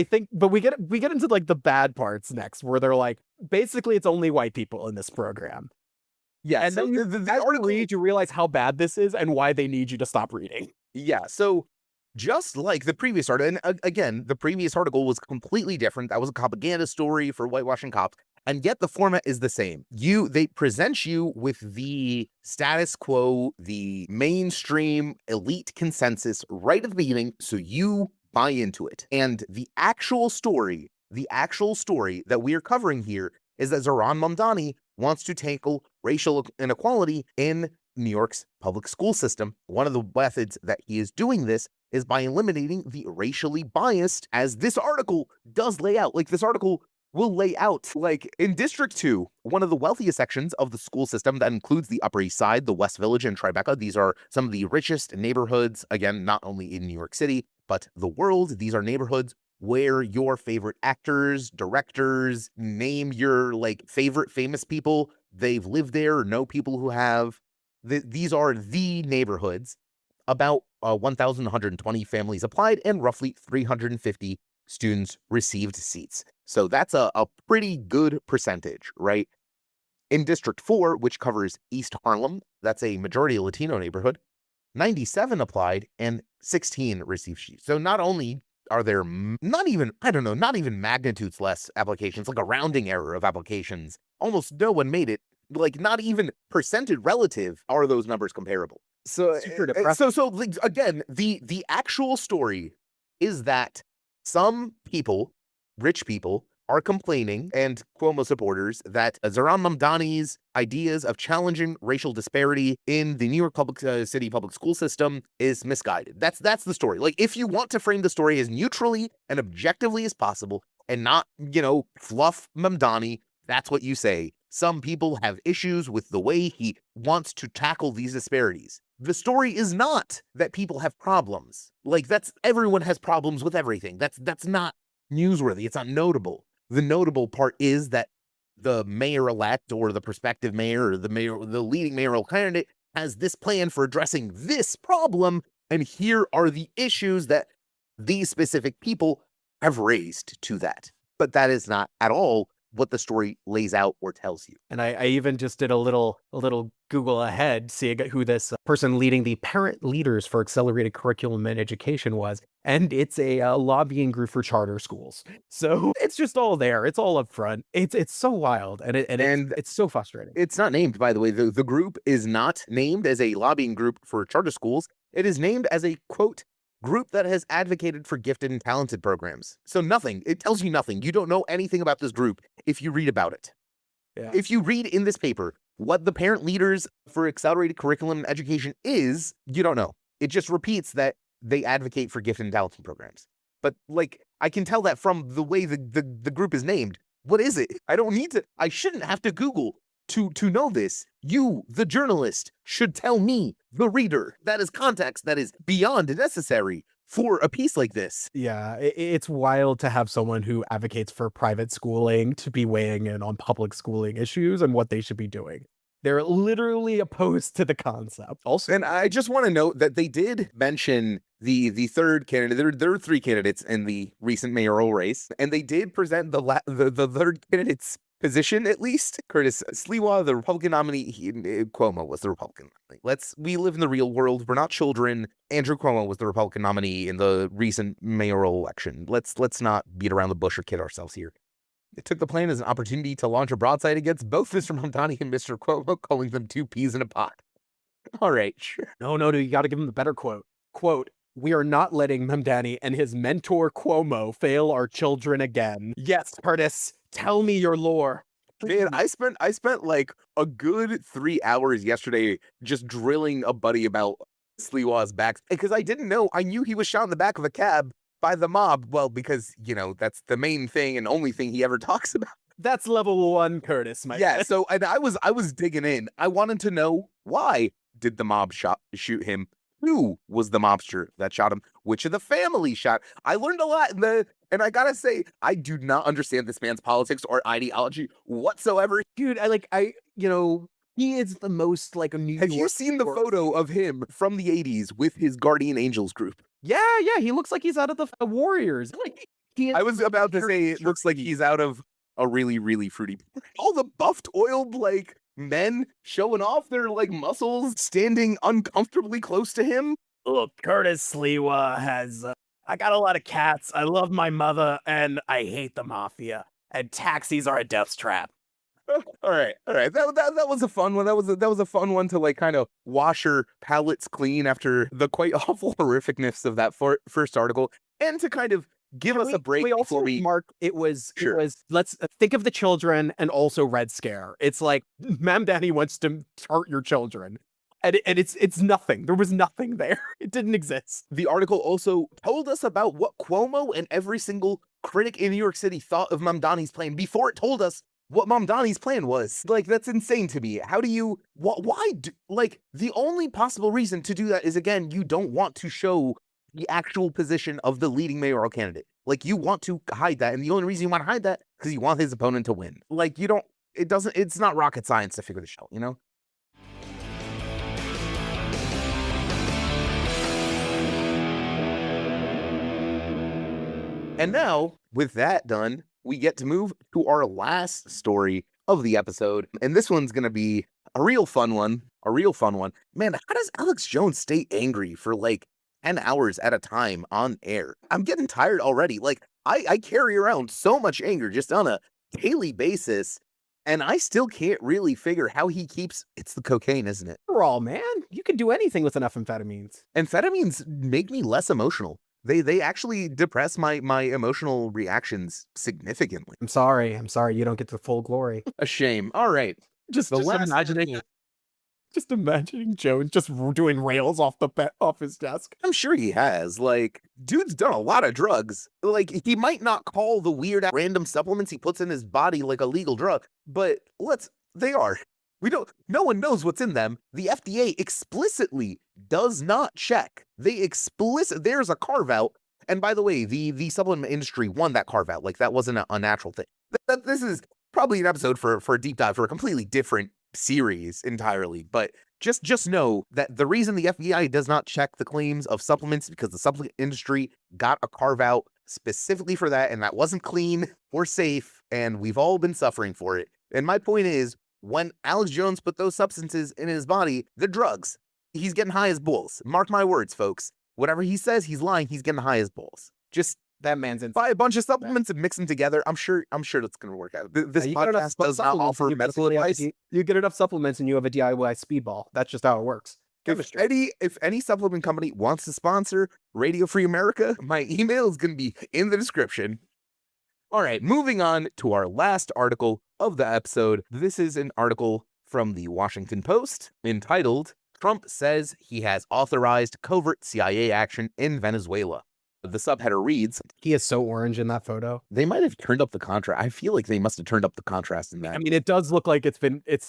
we get into like the bad parts next, where they're like, basically, it's only white people in this program. Yeah, and so then as you read, you realize how bad this is and why they need you to stop reading. Yeah, so just like the previous article, and again, the previous article was completely different. That was a propaganda story for whitewashing cops. And yet the format is the same. They present you with the status quo, the mainstream elite consensus right at the beginning, so you buy into it. And the actual story that we are covering here is that Zoran Mamdani wants to tackle racial inequality in New York's public school system. One of the methods that he is doing this is by eliminating the racially biased, as this article does lay out. Like, this article will lay out, like, in District 2, one of the wealthiest sections of the school system that includes the Upper East Side, the West Village, and Tribeca. These are some of the richest neighborhoods, again, not only in New York City, but the world. These are neighborhoods where your favorite actors, directors, name your, like, favorite famous people, they've lived there or know people who have. These are the neighborhoods. About 1,120 families applied, and roughly 350 students received seats. So that's a pretty good percentage, right? In District 4, which covers East Harlem, that's a majority Latino neighborhood, 97 applied and 16 received seats. So not only are there not even magnitudes less applications, like a rounding error of applications, almost no one made it, like not even percentage relative are those numbers comparable. So, like, again, the actual story is that some people, rich people, are complaining, and Cuomo supporters, that Zoran Mamdani's ideas of challenging racial disparity in the New York City public school system is misguided. That's the story. Like, if you want to frame the story as neutrally and objectively as possible and not, fluff Mamdani, that's what you say. Some people have issues with the way he wants to tackle these disparities. The story is not that people have problems. Like, everyone has problems with everything. That's not newsworthy. It's not notable. The notable part is that the mayor-elect or the prospective mayor or the leading mayoral candidate has this plan for addressing this problem, and here are the issues that these specific people have raised to that. But that is not at all what the story lays out or tells you. And I even just did a little Google ahead, seeing who this person leading the Parent Leaders for Accelerated Curriculum and Education was. And it's a lobbying group for charter schools. So it's just all there. It's all up front. It's so wild. And it's so frustrating. It's not named, by the way. The group is not named as a lobbying group for charter schools. It is named as a, quote, group that has advocated for gifted and talented programs. So nothing. It tells you nothing. You don't know anything about this group if you read about it. Yeah. If you read in this paper what the parent leaders for accelerated curriculum and education is, you don't know. It just repeats that they advocate for gifted and talented programs. But like, I can tell that from the way the group is named. What is it? I shouldn't have to Google to know this. You, the journalist, should tell me, the reader. That is context that is beyond necessary for a piece like this. Yeah, it's wild to have someone who advocates for private schooling to be weighing in on public schooling issues and what they should be doing. They're literally opposed to the concept. Also, and I just want to note that they did mention the third candidate. There are three candidates in the recent mayoral race, and they did present the third candidate's position, at least. Curtis Sliwa, the Republican nominee. Cuomo was the Republican nominee. We live in the real world. We're not children. Andrew Cuomo was the Republican nominee in the recent mayoral election. Let's not beat around the bush or kid ourselves here. It took the plan as an opportunity to launch a broadside against both Mr. Mamdani and Mr. Cuomo, calling them two peas in a pod. All right, sure. No, you got to give him the better quote. Quote, "We are not letting Mamdani and his mentor Cuomo fail our children again." Yes, Curtis, tell me your lore. Man, I spent like a good 3 hours yesterday just drilling a buddy about Sliwa's back, because I didn't know. I knew he was shot in the back of a cab by the mob. Well, because, that's the main thing and only thing he ever talks about. That's level 1, Curtis, my Yeah, friend. so and I was digging in. I wanted to know, why did the mob shoot him? Who was the mobster that shot him? Which of the family shot? I learned a lot and I gotta say, I do not understand this man's politics or ideology whatsoever. Dude, he is the most like a New Have York. you seen the photo of him from the 80s with his Guardian Angels group? Yeah, he looks like he's out of the Warriors. Like, I was about to say, it looks like he's out of a really, really fruity. All the buffed, oiled, like, men showing off their, like, muscles, standing uncomfortably close to him. Look, Curtis Sliwa has, I got a lot of cats, I love my mother, and I hate the mafia. And taxis are a death trap. All right. That was a fun one. That was a fun one to like kind of wash your palates clean after the quite awful horrificness of that first article, and to kind of give us a break. We also before we mark it was let's think of the children and also Red Scare. It's like Mamdani wants to hurt your children. And it's nothing. There was nothing there. It didn't exist. The article also told us about what Cuomo and every single critic in New York City thought of Mamdani's plan before it told us what Mamdani's plan was. Like, that's insane to me. How do you, the only possible reason to do that is, again, you don't want to show the actual position of the leading mayoral candidate. Like, you want to hide that, and the only reason you want to hide that because you want his opponent to win. Like, it's not rocket science to figure this out, And now, with that done, we get to move to our last story of the episode. And this one's going to be a real fun one. Man, how does Alex Jones stay angry for like 10 hours at a time on air? I'm getting tired already. Like, I carry around so much anger just on a daily basis, and I still can't really figure how he keeps... It's the cocaine, isn't it? Overall, man, you can do anything with enough amphetamines. Amphetamines make me less emotional. They actually depress my emotional reactions significantly. I'm sorry you don't get the full glory. A shame. All right. Just imagining Jones just doing rails off his desk. I'm sure he has. Like, dude's done a lot of drugs. Like, he might not call the weird random supplements he puts in his body like a legal drug, but they are. No one knows what's in them. The FDA explicitly does not check. There's a carve out. And by the way, the supplement industry won that carve out. Like, that wasn't a natural thing. This is probably an episode for a deep dive for a completely different series entirely. But just know that the reason the FBI does not check the claims of supplements because the supplement industry got a carve out specifically for that. And that wasn't clean or safe. And we've all been suffering for it. And my point is, when Alex Jones put those substances in his body, they're drugs. He's getting high as bulls. Mark my words, folks. Whatever he says, he's lying. He's getting high as bulls. Just that man's insane. Buy a bunch of supplements and mix them together. I'm sure that's going to work out. This podcast does not offer medical advice. You get enough supplements and you have a DIY speedball. That's just how it works. Chemistry. If any supplement company wants to sponsor Radio Free America, my email is going to be in the description. All right, moving on to our last article of the episode. This is an article from the Washington Post entitled, Trump Says He Has Authorized Covert CIA Action in Venezuela. The subheader reads, He is so orange in that photo. they might have turned up the contrast. I feel like they must have turned up the contrast in that. I mean, it does look like it's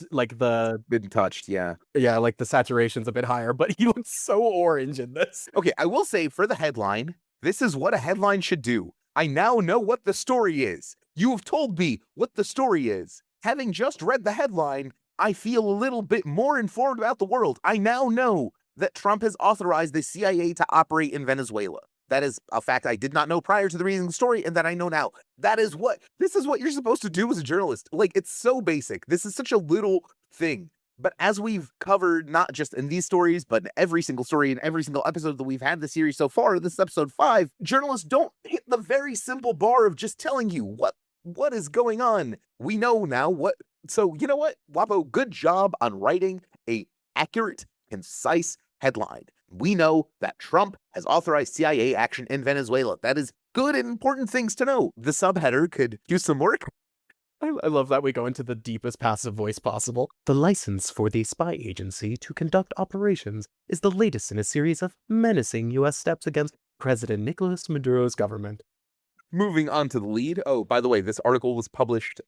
like Been touched, yeah. like the saturation's a bit higher, but he looks so orange in this. Okay, I will say for the headline, this is what a headline should do. I now know what the story is. You have told me what the story is. Having just read the headline, I feel a little bit more informed about the world. I now know that Trump has authorized the CIA to operate in Venezuela. That is a fact I did not know prior to the reading the story, and that I know now. This is what you're supposed to do as a journalist. Like, it's so basic. This is such a little thing. But as we've covered, not just in these stories, but in every single story in every single episode that we've had this series so far, this is episode 5, journalists don't hit the very simple bar of just telling you what is going on. We know now what. So, you know what, Wapo, good job on writing a accurate, concise headline. We know that Trump has authorized CIA action in Venezuela. That is good and important things to know. The subheader could do some work. I love that we go into the deepest passive voice possible. The license for the spy agency to conduct operations is the latest in a series of menacing U.S. steps against President Nicolas Maduro's government. Moving on to the lead. Oh, by the way, this article was published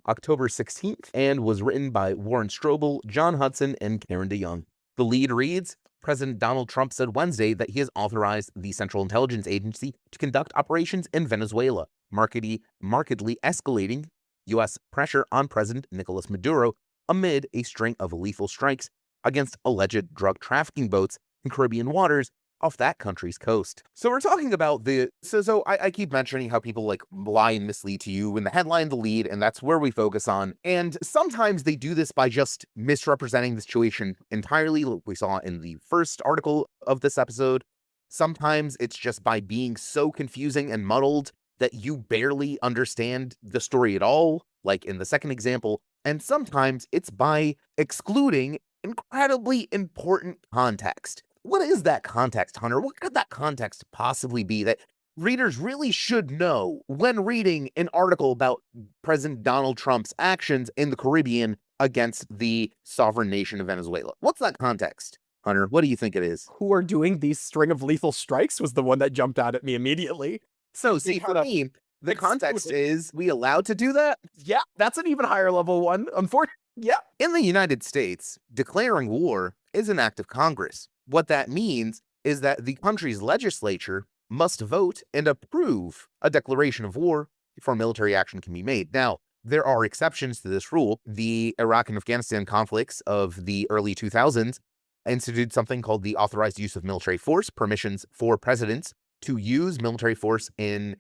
October 16th and was written by Warren Strobel, John Hudson, and Karen DeYoung. The lead reads, President Donald Trump said Wednesday that he has authorized the Central Intelligence Agency to conduct operations in Venezuela, markedly escalating U.S. pressure on President Nicolas Maduro amid a string of lethal strikes against alleged drug trafficking boats in Caribbean waters off that country's coast. So we're talking about I keep mentioning how people like lie and mislead to you in the headline, the lead, and that's where we focus on. And sometimes they do this by just misrepresenting the situation entirely, like we saw in the first article of this episode. Sometimes it's just by being so confusing and muddled that you barely understand the story at all, like in the second example. And sometimes it's by excluding incredibly important context. What is that context, Hunter? What could that context possibly be that readers really should know when reading an article about President Donald Trump's actions in the Caribbean against the sovereign nation of Venezuela? What's that context, Hunter? What do you think it is? Who are doing these string of lethal strikes was the one that jumped out at me immediately. So, see, for me, the context is, we allowed to do that? Yeah, that's an even higher level one. Unfortunately, yeah. In the United States, declaring war is an act of Congress. What that means is that the country's legislature must vote and approve a declaration of war before military action can be made. Now, there are exceptions to this rule. The Iraq and Afghanistan conflicts of the early 2000s instituted something called the authorized use of military force, permissions for presidents to use military force in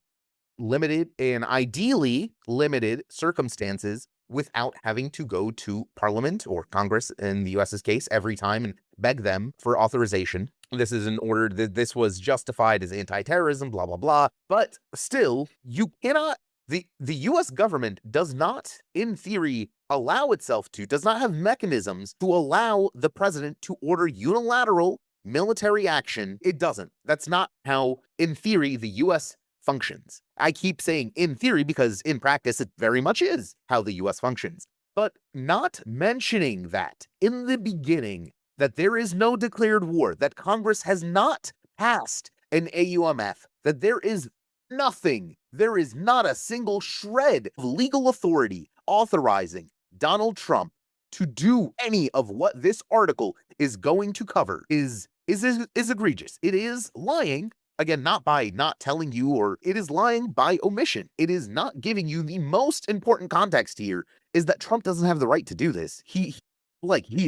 limited and ideally limited circumstances without having to go to Parliament or Congress, in the US's case, every time and beg them for authorization. This is in order that this was justified as anti-terrorism, blah, blah, blah. But still, you cannot, the US government does not, in theory, does not have mechanisms to allow the president to order unilateral military action. It doesn't. That's not how, in theory, the US functions. I keep saying in theory because in practice it very much is how the US functions. But not mentioning that in the beginning, that there is no declared war, that Congress has not passed an AUMF, that there is not a single shred of legal authority authorizing Donald Trump to do any of what this article is going to cover is egregious. It is lying. Again, not by not telling you, or it is lying by omission. It is not giving you the most important context here, is that Trump doesn't have the right to do this. He's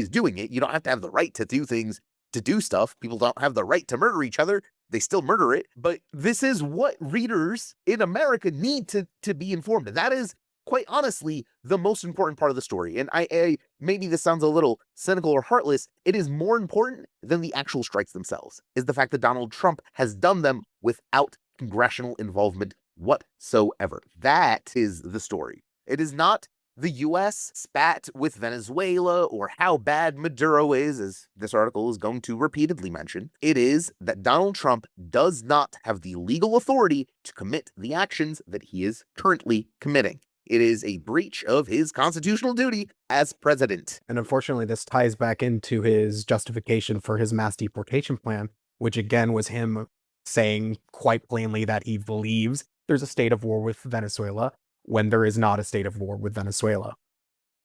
doing it. You don't have to have the right to do things, to do stuff. People don't have the right to murder each other. They still murder it. But this is what readers in America need to be informed. That is, quite honestly, the most important part of the story. And I maybe this sounds a little cynical or heartless. It is more important than the actual strikes themselves, is the fact that Donald Trump has done them without congressional involvement whatsoever. That is the story. It is not the US spat with Venezuela or how bad Maduro is, as this article is going to repeatedly mention, it is that Donald Trump does not have the legal authority to commit the actions that he is currently committing. It is a breach of his constitutional duty as president. And unfortunately, this ties back into his justification for his mass deportation plan, which again was him saying quite plainly that he believes there's a state of war with Venezuela when there is not a state of war with Venezuela.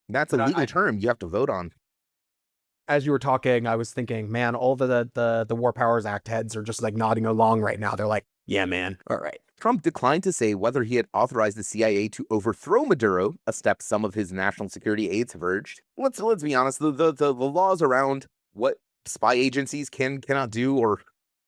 That's a legal term you have to vote on. As you were talking, I was thinking, man, all the War Powers Act heads are just like nodding along right now. They're like, yeah, man, all right. Trump declined to say whether he had authorized the CIA to overthrow Maduro, a step some of his national security aides have urged. Let's be honest, the laws around what spy agencies cannot do are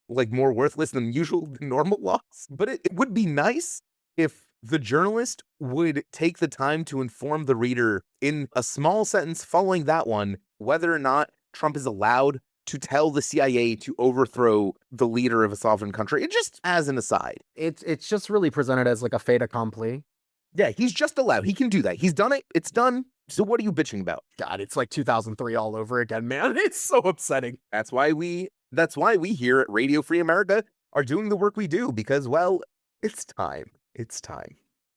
like more worthless than normal laws. But it would be nice if the journalist would take the time to inform the reader in a small sentence following that one whether or not Trump is allowed to tell the CIA to overthrow the leader of a sovereign country. It just as an aside. It's just really presented as like a fait accompli. Yeah, he's just allowed. He can do that. He's done it. It's done. So what are you bitching about? God, it's like 2003 all over again, man. It's so upsetting. That's why we here at Radio Free America are doing the work we do because, well, it's time. It's time.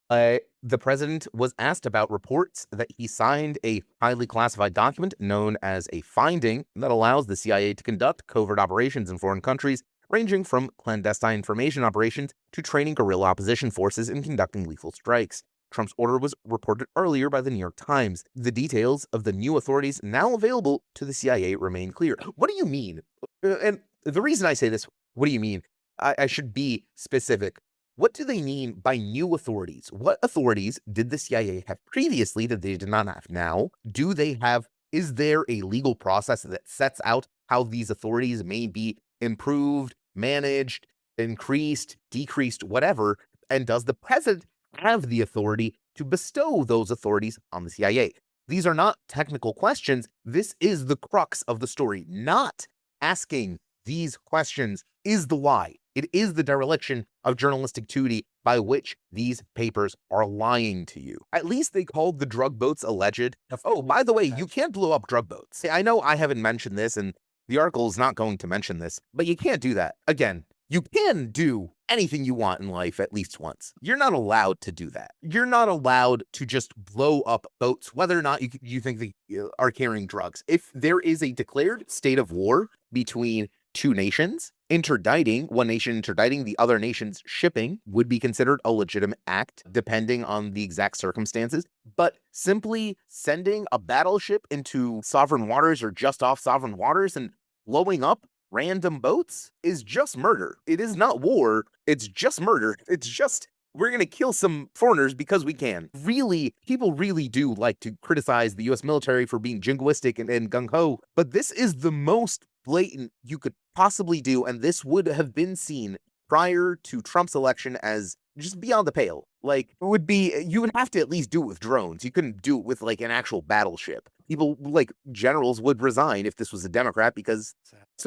The president was asked about reports that he signed a highly classified document known as a finding that allows the CIA to conduct covert operations in foreign countries, ranging from clandestine information operations to training guerrilla opposition forces and conducting lethal strikes. Trump's order was reported earlier by the New York Times. The details of the new authorities now available to the CIA remain clear. What do you mean? And the reason I say this, what do you mean? I should be specific. What do they mean by new authorities? What authorities did the CIA have previously that they did not have now? Is there a legal process that sets out how these authorities may be improved, managed, increased, decreased, whatever? And does the president have the authority to bestow those authorities on the CIA? These are not technical questions. This is the crux of the story. Not asking these questions is the why. It is the dereliction of journalistic duty by which these papers are lying to you. At least they called the drug boats alleged. Oh, by the way, you can't blow up drug boats. I know I haven't mentioned this, and the article is not going to mention this, but you can't do that. Again, you can do anything you want in life at least once. You're not allowed to do that. You're not allowed to just blow up boats, whether or not you think they are carrying drugs. If there is a declared state of war between two nations, one nation interdicting the other nation's shipping would be considered a legitimate act, depending on the exact circumstances. But simply sending a battleship into sovereign waters or just off sovereign waters and blowing up random boats is just murder. It is not war. It's just murder. It's just, we're going to kill some foreigners because we can. Really, people really do like to criticize the US military for being jingoistic and gung-ho, but this is the most blatant you could possibly do, and this would have been seen prior to Trump's election as just beyond the pale. Like, you would have to at least do it with drones. You couldn't do it with like an actual battleship. People, like generals, would resign if this was a Democrat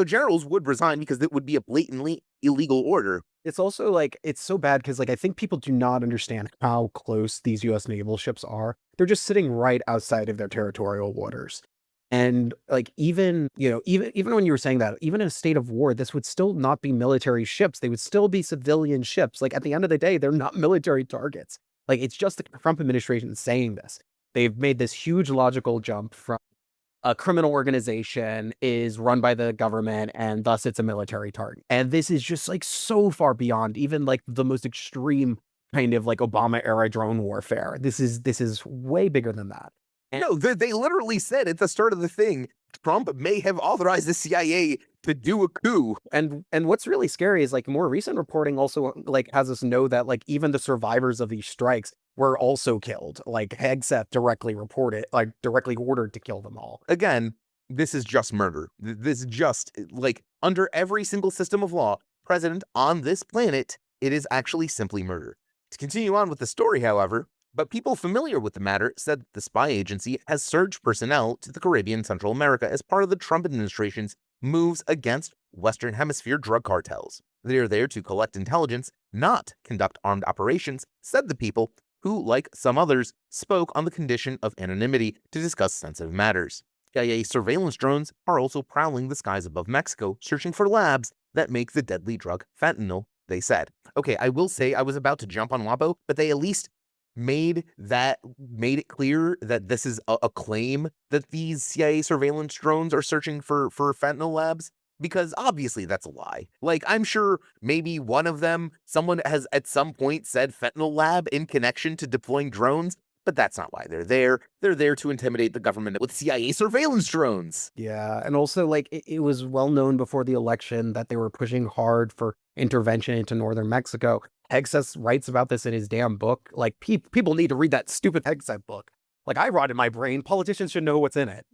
generals would resign because it would be a blatantly illegal order. It's also like, it's so bad because like I think people do not understand how close these US naval ships are. They're just sitting right outside of their territorial waters. And like, even when you were saying that, even in a state of war, this would still not be military ships. They would still be civilian ships. Like, at the end of the day, they're not military targets. Like, it's just the Trump administration saying this. They've made this huge logical jump from a criminal organization is run by the government and thus it's a military target. And this is just like so far beyond even like the most extreme kind of like Obama era drone warfare. This is way bigger than that. No, they literally said at the start of the thing, Trump may have authorized the CIA to do a coup. And what's really scary is like more recent reporting also like has us know that like even the survivors of these strikes were also killed. Like Hegseth directly ordered to kill them all. Again, this is just murder. This is just like under every single system of law, president on this planet, it is actually simply murder. To continue on with the story, however, but people familiar with the matter said the spy agency has surged personnel to the Caribbean and Central America as part of the Trump administration's moves against Western Hemisphere drug cartels. They are there to collect intelligence, not conduct armed operations, said the people who, like some others, spoke on the condition of anonymity to discuss sensitive matters. CIA surveillance drones are also prowling the skies above Mexico, searching for labs that make the deadly drug fentanyl, they said. Okay, I will say I was about to jump on WAPO, but they at least made it clear that this is a claim that these CIA surveillance drones are searching for fentanyl labs, because obviously that's a lie. Like, I'm sure maybe one of them, someone has at some point said fentanyl lab in connection to deploying drones, but that's not why they're there. They're there to intimidate the government with CIA surveillance drones. Yeah, and also, like, it was well known before the election that they were pushing hard for intervention into northern Mexico. Hegseth writes about this in his damn book. Like, people need to read that stupid Hegseth book. Like, I rot in my brain. Politicians should know what's in it.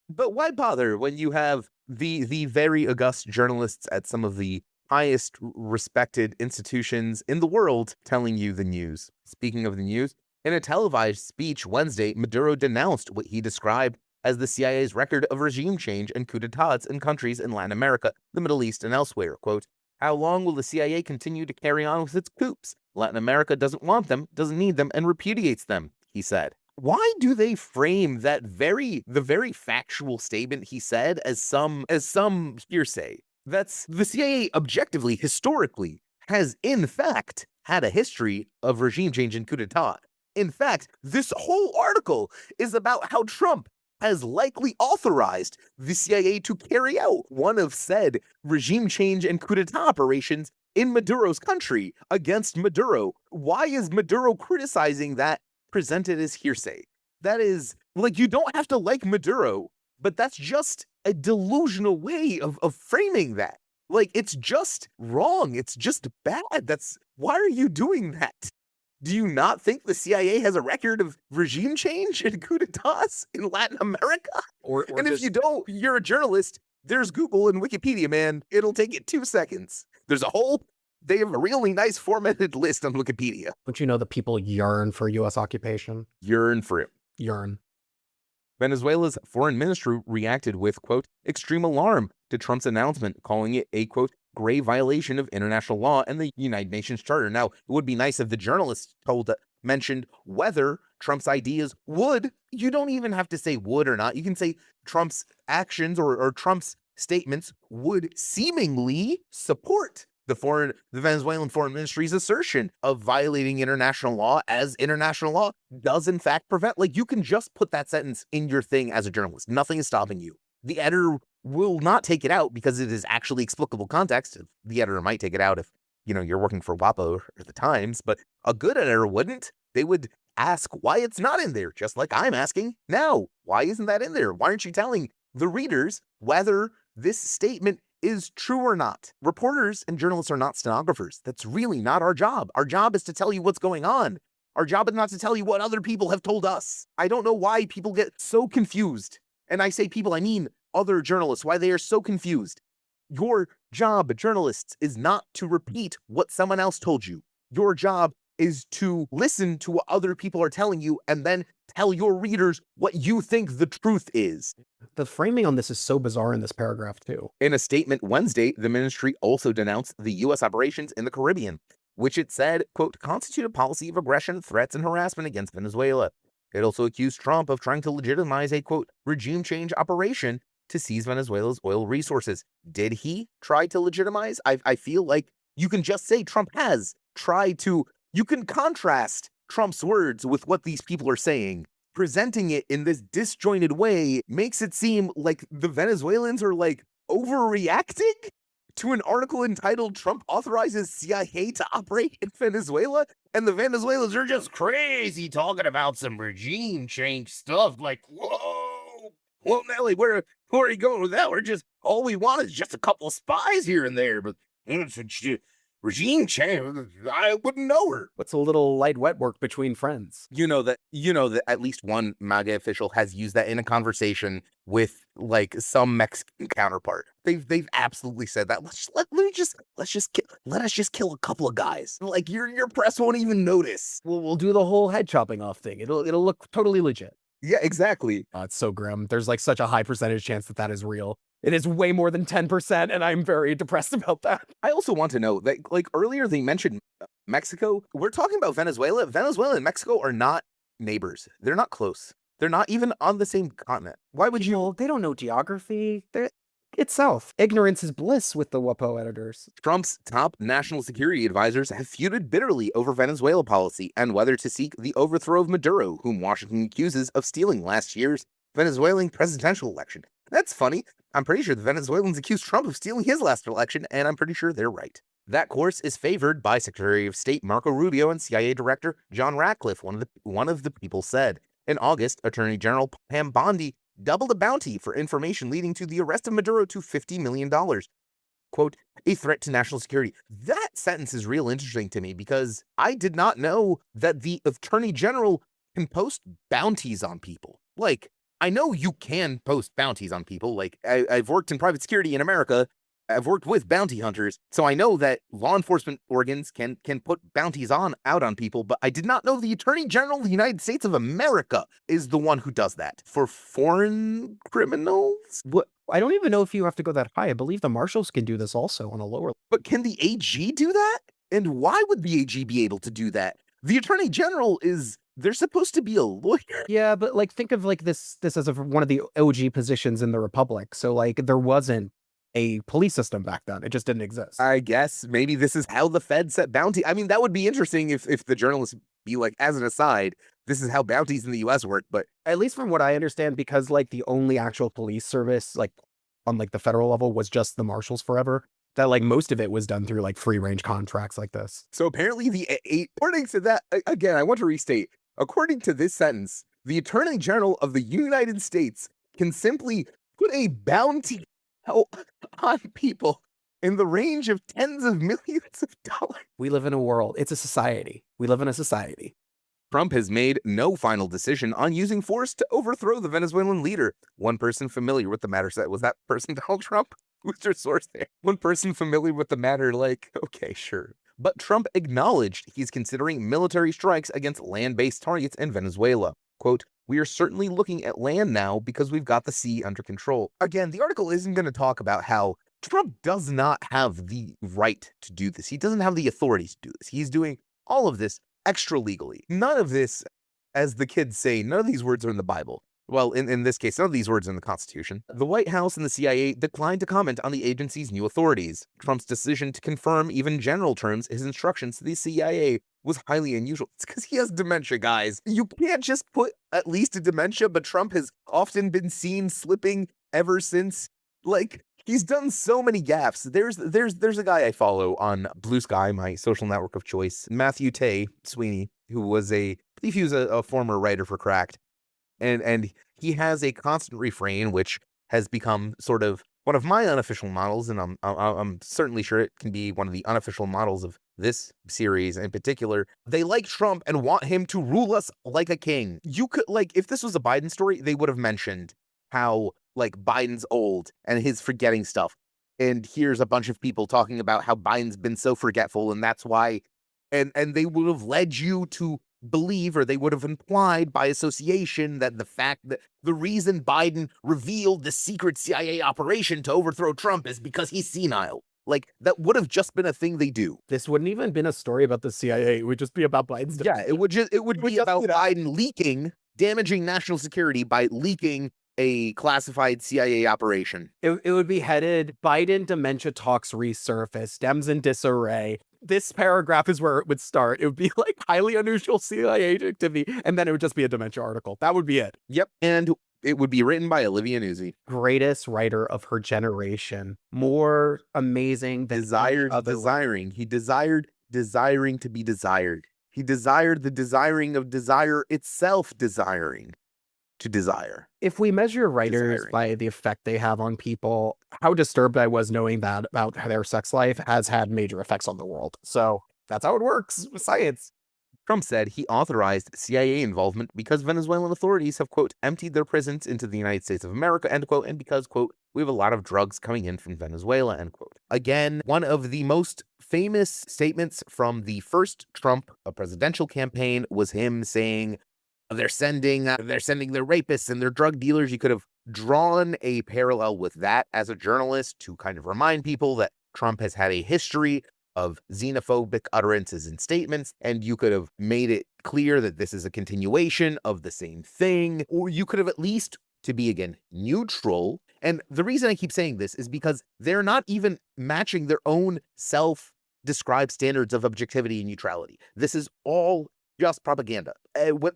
But why bother when you have the very august journalists at some of the highest respected institutions in the world telling you the news? Speaking of the news, in a televised speech Wednesday, Maduro denounced what he described as the CIA's record of regime change and coups d'etats in countries in Latin America, the Middle East, and elsewhere. Quote, "How long will the CIA continue to carry on with its coups? Latin America doesn't want them, doesn't need them, and repudiates them," he said. Why do they frame the very factual statement he said as some hearsay? That's the CIA objectively, historically, has in fact had a history of regime change and coup d'etat. In fact, this whole article is about how Trump has likely authorized the CIA to carry out one of said regime change and coup d'etat operations in Maduro's country against Maduro. Why is Maduro criticizing that presented as hearsay? That is, like, you don't have to like Maduro, but that's just a delusional way of framing that. Like, it's just wrong. It's just bad. Why are you doing that? Do you not think the CIA has a record of regime change and coup d'etats in Latin America? And if you don't, you're a journalist. There's Google and Wikipedia, man. It'll take you 2 seconds. They have a really nice formatted list on Wikipedia. Don't you know that people yearn for U.S. occupation? Yearn for it. Yearn. Venezuela's foreign ministry reacted with, quote, extreme alarm to Trump's announcement, calling it a, quote, grave violation of international law and the United Nations Charter. Now, it would be nice if the journalists mentioned whether Trump's ideas would. You don't even have to say would or not. You can say Trump's actions or Trump's statements would seemingly support the Venezuelan foreign ministry's assertion of violating international law, as international law does in fact prevent. Like, you can just put that sentence in your thing as a journalist. Nothing is stopping you. The editor will not take it out because it is actually explicable context. The editor might take it out if, you're working for WAPO or the Times, but a good editor wouldn't. They would ask why it's not in there, just like I'm asking now. Why isn't that in there? Why aren't you telling the readers whether this statement is true or not? Reporters and journalists are not stenographers. That's really not our job. Our job is to tell you what's going on. Our job is not to tell you what other people have told us. I don't know why people get so confused. And I say people, I mean other journalists, why they are so confused. Your job, journalists, is not to repeat what someone else told you. Your job is to listen to what other people are telling you and then tell your readers what you think the truth is. The framing on this is so bizarre in this paragraph, too. In a statement Wednesday, the ministry also denounced the U.S. operations in the Caribbean, which it said, quote, constitute a policy of aggression, threats, and harassment against Venezuela. It also accused Trump of trying to legitimize a, quote, regime change operation to seize Venezuela's oil resources. Did he try to legitimize? I feel like you can just say Trump has tried to. You can contrast Trump's words with what these people are saying. Presenting it in this disjointed way makes it seem like the Venezuelans are, like, overreacting to an article entitled Trump authorizes CIA to operate in Venezuela, and the Venezuelans are just crazy talking about some regime change stuff. Like, whoa, well, Nelly, where are you going with that? All we want is just a couple of spies here and there, but regime change, I wouldn't know her. What's a little light wet work between friends? You know that at least one MAGA official has used that in a conversation with, like, some Mexican counterpart. They've absolutely said that. Let us just kill a couple of guys. Like, your press won't even notice. We'll do the whole head chopping off thing. It'll look totally legit. Yeah, exactly. It's so grim. There's, like, such a high percentage chance that is real. It is way more than 10%, and I'm very depressed about that. I also want to know that, like, earlier they mentioned Mexico, we're talking about Venezuela. Venezuela and Mexico are not neighbors. They're not close. They're not even on the same continent. Why would you? Well, they don't know geography. It's south. Ignorance is bliss with the WAPO editors. Trump's top national security advisors have feuded bitterly over Venezuela policy and whether to seek the overthrow of Maduro, whom Washington accuses of stealing last year's Venezuelan presidential election. That's funny. I'm pretty sure the Venezuelans accused Trump of stealing his last election, and I'm pretty sure they're right. That course is favored by Secretary of State Marco Rubio and CIA Director John Ratcliffe, one of the people said. In August, Attorney General Mamdani doubled a bounty for information leading to the arrest of Maduro to $50 million. Quote, a threat to national security. That sentence is real interesting to me because I did not know that the Attorney General can post bounties on people. Like, I know you can post bounties on people. Like, I've worked in private security in America. I've worked with bounty hunters, so I know that law enforcement organs can put bounties out on people, but I did not know the Attorney General of the United States of America is the one who does that. For foreign criminals? What? I don't even know if you have to go that high. I believe the marshals can do this also on a lower. But can the AG do that? And why would the AG be able to do that? The Attorney General they're supposed to be a lawyer. Yeah, but like think of like this as one of the OG positions in the Republic. So like there wasn't a police system back then. It just didn't exist. I guess maybe this is how the Fed set bounty. I mean, that would be interesting if the journalists be like, as an aside, this is how bounties in the US work. But at least from what I understand, because like the only actual police service like on like the federal level was just the marshals forever, that like most of it was done through like free range contracts like this. So apparently according to that, again, I want to restate, according to this sentence, the Attorney General of the United States can simply put a bounty on people in the range of tens of millions of dollars. We live in a world. It's a society. We live in a society. Trump has made no final decision on using force to overthrow the Venezuelan leader. One person familiar with the matter said, was that person Donald Trump? Who's your source there? One person familiar with the matter, like, okay, sure. But Trump acknowledged he's considering military strikes against land-based targets in Venezuela. Quote, we are certainly looking at land now because we've got the sea under control. Again, the article isn't going to talk about how Trump does not have the right to do this. He doesn't have the authority to do this. He's doing all of this extra legally. None of this, as the kids say, none of these words are in the Bible. Well, in this case, none of these words are in the Constitution. The White House and the CIA declined to comment on the agency's new authorities. Trump's decision to confirm, even in general terms, his instructions to the CIA was highly unusual. It's because he has dementia, guys. You can't just put at least a dementia, but Trump has often been seen slipping ever since. Like, he's done so many gaffes. There's a guy I follow on Bluesky, my social network of choice, Matthew Tay Sweeney, who was I believe he was a former writer for Cracked. And he has a constant refrain, which has become sort of one of my unofficial models, and I'm certainly sure it can be one of the unofficial models of this series in particular. They like Trump and want him to rule us like a king. You could, like, if this was a Biden story, they would have mentioned how, like, Biden's old and his forgetting stuff. And here's a bunch of people talking about how Biden's been so forgetful, and that's why, and they would have led you to believe, or they would have implied by association, that the fact that the reason Biden revealed the secret CIA operation to overthrow Trump is because he's senile. Like, that would have just been a thing they do. This wouldn't even been a story about the CIA. It would just be about Biden's dementia. Yeah, it would be about Biden leaking, damaging national security by leaking a classified CIA operation. It would be headed, Biden dementia talks resurface, Dems in disarray. This paragraph is where it would start. It would be like highly unusual CIA activity, and then it would just be a dementia article. That would be it. Yep, and it would be written by Olivia Nuzzi. Greatest writer of her generation. More amazing than Desiring. He desiring to be desired. He desired the desiring of desire itself, desiring to desire. If we measure writers by the effect they have on people, how disturbed I was knowing that about their sex life has had major effects on the world. So that's how it works with science. Trump said he authorized CIA involvement because Venezuelan authorities have, quote, emptied their prisons into the United States of America, end quote, and because, quote, we have a lot of drugs coming in from Venezuela, end quote. Again, one of the most famous statements from the first Trump presidential campaign was him saying, they're sending their rapists and their drug dealers. You could have drawn a parallel with that as a journalist to kind of remind people that Trump has had a history of xenophobic utterances and statements, and you could have made it clear that this is a continuation of the same thing, or you could have at least, to be again neutral. And the reason I keep saying this is because they're not even matching their own self-described standards of objectivity and neutrality. This is all just propaganda.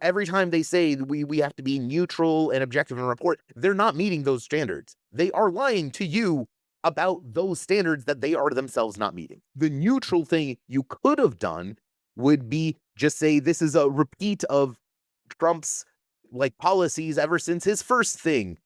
Every time they say we have to be neutral and objective and report, they're not meeting those standards. They are lying to you about those standards that they are themselves not meeting. The neutral thing you could have done would be just say this is a repeat of Trump's policies ever since his first thing.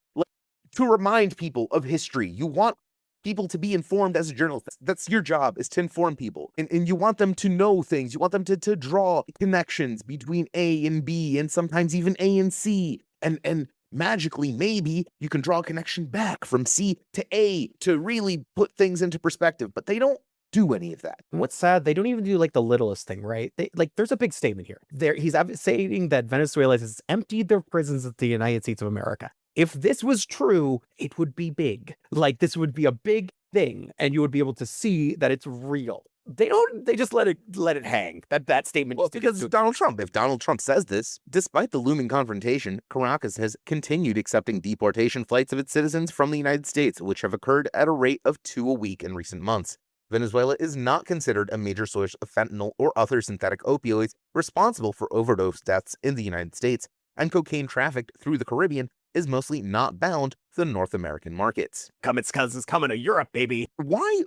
To remind people of history. You want people to be informed as a journalist. That's your job, is to inform people. And you want them to know things. You want them to draw connections between A and B, and sometimes even A and C. And magically, maybe you can draw a connection back from C to A to really put things into perspective. But they don't do any of that. What's sad, they don't even do the littlest thing, right? There's a big statement here. He's saying that Venezuela has emptied their prisons at the United States of America. If this was true, it would be big. This would be a big thing, and you would be able to see that it's real. They just let it hang. That statement. Well, because Donald Trump. If Donald Trump says this, despite the looming confrontation, Caracas has continued accepting deportation flights of its citizens from the United States, which have occurred at a rate of 2 a week in recent months. Venezuela is not considered a major source of fentanyl or other synthetic opioids responsible for overdose deaths in the United States, and cocaine trafficked through the Caribbean is mostly not bound to the North American markets. It's coming to Europe, baby. Why?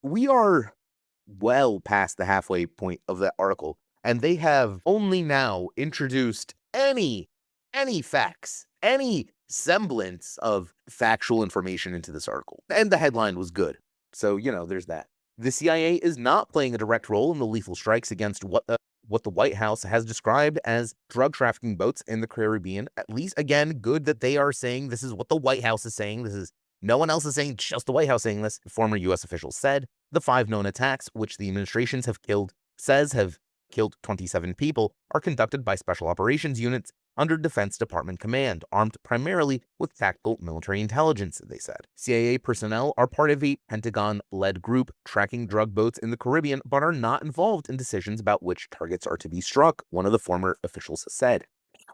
We are well past the halfway point of that article, and they have only now introduced any facts, any semblance of factual information into this article. And the headline was good. So, there's that. The CIA is not playing a direct role in the lethal strikes against what the White House has described as drug trafficking boats in the Caribbean. At least, again, good that they are saying this is what the White House is saying. No one else is saying, just the White House saying this. Former U.S. officials said the 5 known attacks, which the administrations have killed 27 people, are conducted by special operations units under Defense Department command, armed primarily with tactical military intelligence, they said. CIA personnel are part of a Pentagon-led group tracking drug boats in the Caribbean, but are not involved in decisions about which targets are to be struck, one of the former officials said.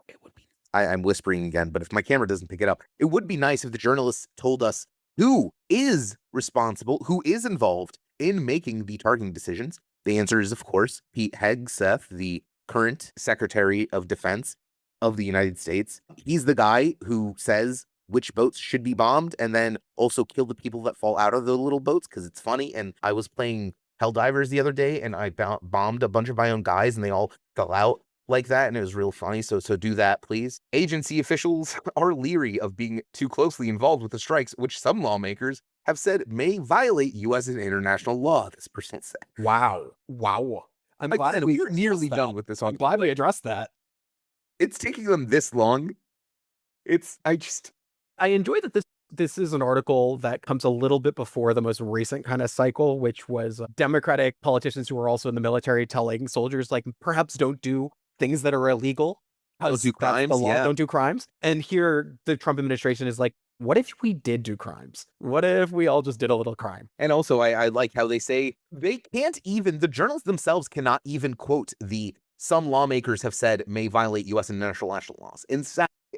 It would be, I'm whispering again, but if my camera doesn't pick it up, it would be nice if the journalists told us who is responsible, who is involved in making the targeting decisions. The answer is, of course, Pete Hegseth, the current Secretary of Defense of the United States. He's the guy who says which boats should be bombed and then also kill the people that fall out of the little boats because it's funny. And I was playing Helldivers the other day and I bombed a bunch of my own guys and they all fell out like that, and it was real funny. So do that, please. Agency officials are leery of being too closely involved with the strikes, which some lawmakers have said may violate U.S. and international law, this person said. Wow. I'm glad we're nearly done with this. I'm glad we addressed that. It's taking them this long. I enjoy that this is an article that comes a little bit before the most recent kind of cycle, which was Democratic politicians who are also in the military telling soldiers, perhaps don't do things that are illegal. Don't do crimes. Don't do crimes. And here the Trump administration is like, what if we did do crimes? What if we all just did a little crime? And also, I like how they say the journalists themselves cannot even quote some lawmakers have said may violate U.S. and international laws.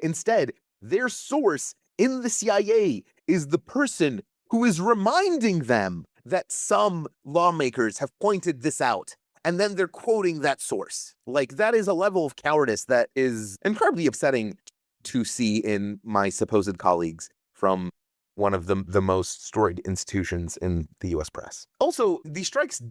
Instead, their source in the CIA is the person who is reminding them that some lawmakers have pointed this out. And then they're quoting that source. That is a level of cowardice that is incredibly upsetting to see in my supposed colleagues from one of the most storied institutions in the U.S. press. Also, these strikes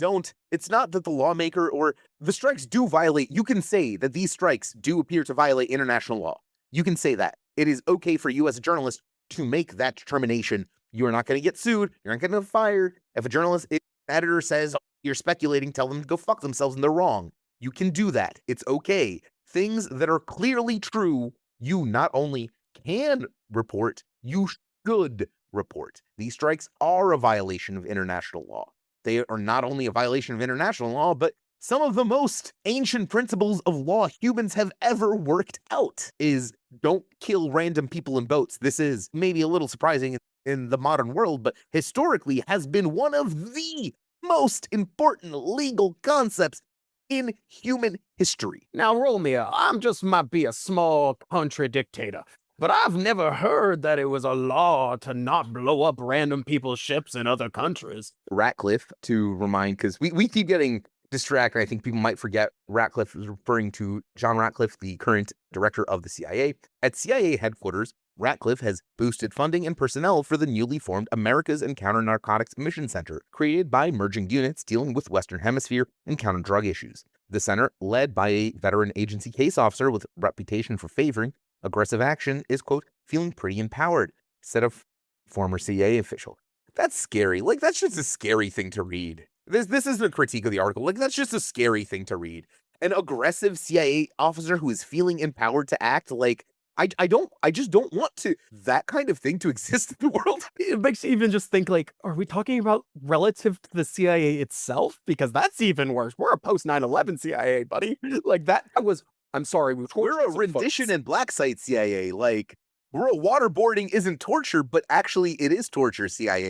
it's not that the lawmaker or the strikes do violate, you can say that these strikes do appear to violate international law. You can say that. It is okay for you as a journalist to make that determination. You're not going to get sued. You're not going to get fired. If an editor says you're speculating, tell them to go fuck themselves and they're wrong. You can do that. It's okay. Things that are clearly true, you not only can report, you should report. These strikes are a violation of international law. They are not only a violation of international law, but some of the most ancient principles of law humans have ever worked out is don't kill random people in boats. This is maybe a little surprising in the modern world, but historically has been one of the most important legal concepts in human history. Now, Romeo, I'm just might be a small country dictator, but I've never heard that it was a law to not blow up random people's ships in other countries. Ratcliffe, to remind, because we keep getting distracted. I think people might forget Ratcliffe is referring to John Ratcliffe, the current director of the CIA. At CIA headquarters, Ratcliffe has boosted funding and personnel for the newly formed Americas and Counter-Narcotics Mission Center, created by merging units dealing with Western Hemisphere and counter-drug issues. The center, led by a veteran agency case officer with reputation for favoring aggressive action, is, quote, feeling pretty empowered, said a former CIA official. That's scary. Like, that's just a scary thing to read. This isn't a critique of the article. Like, that's just a scary thing to read. An aggressive CIA officer who is feeling empowered to act. Like, I just don't want that kind of thing to exist in the world. It makes you even just think, like, are we talking about relative to the CIA itself? Because that's even worse. We're a post 9/11 CIA, buddy. Like, that was, I'm sorry. We're a rendition and black site CIA. Like, we're a waterboarding isn't torture, but actually it is torture CIA.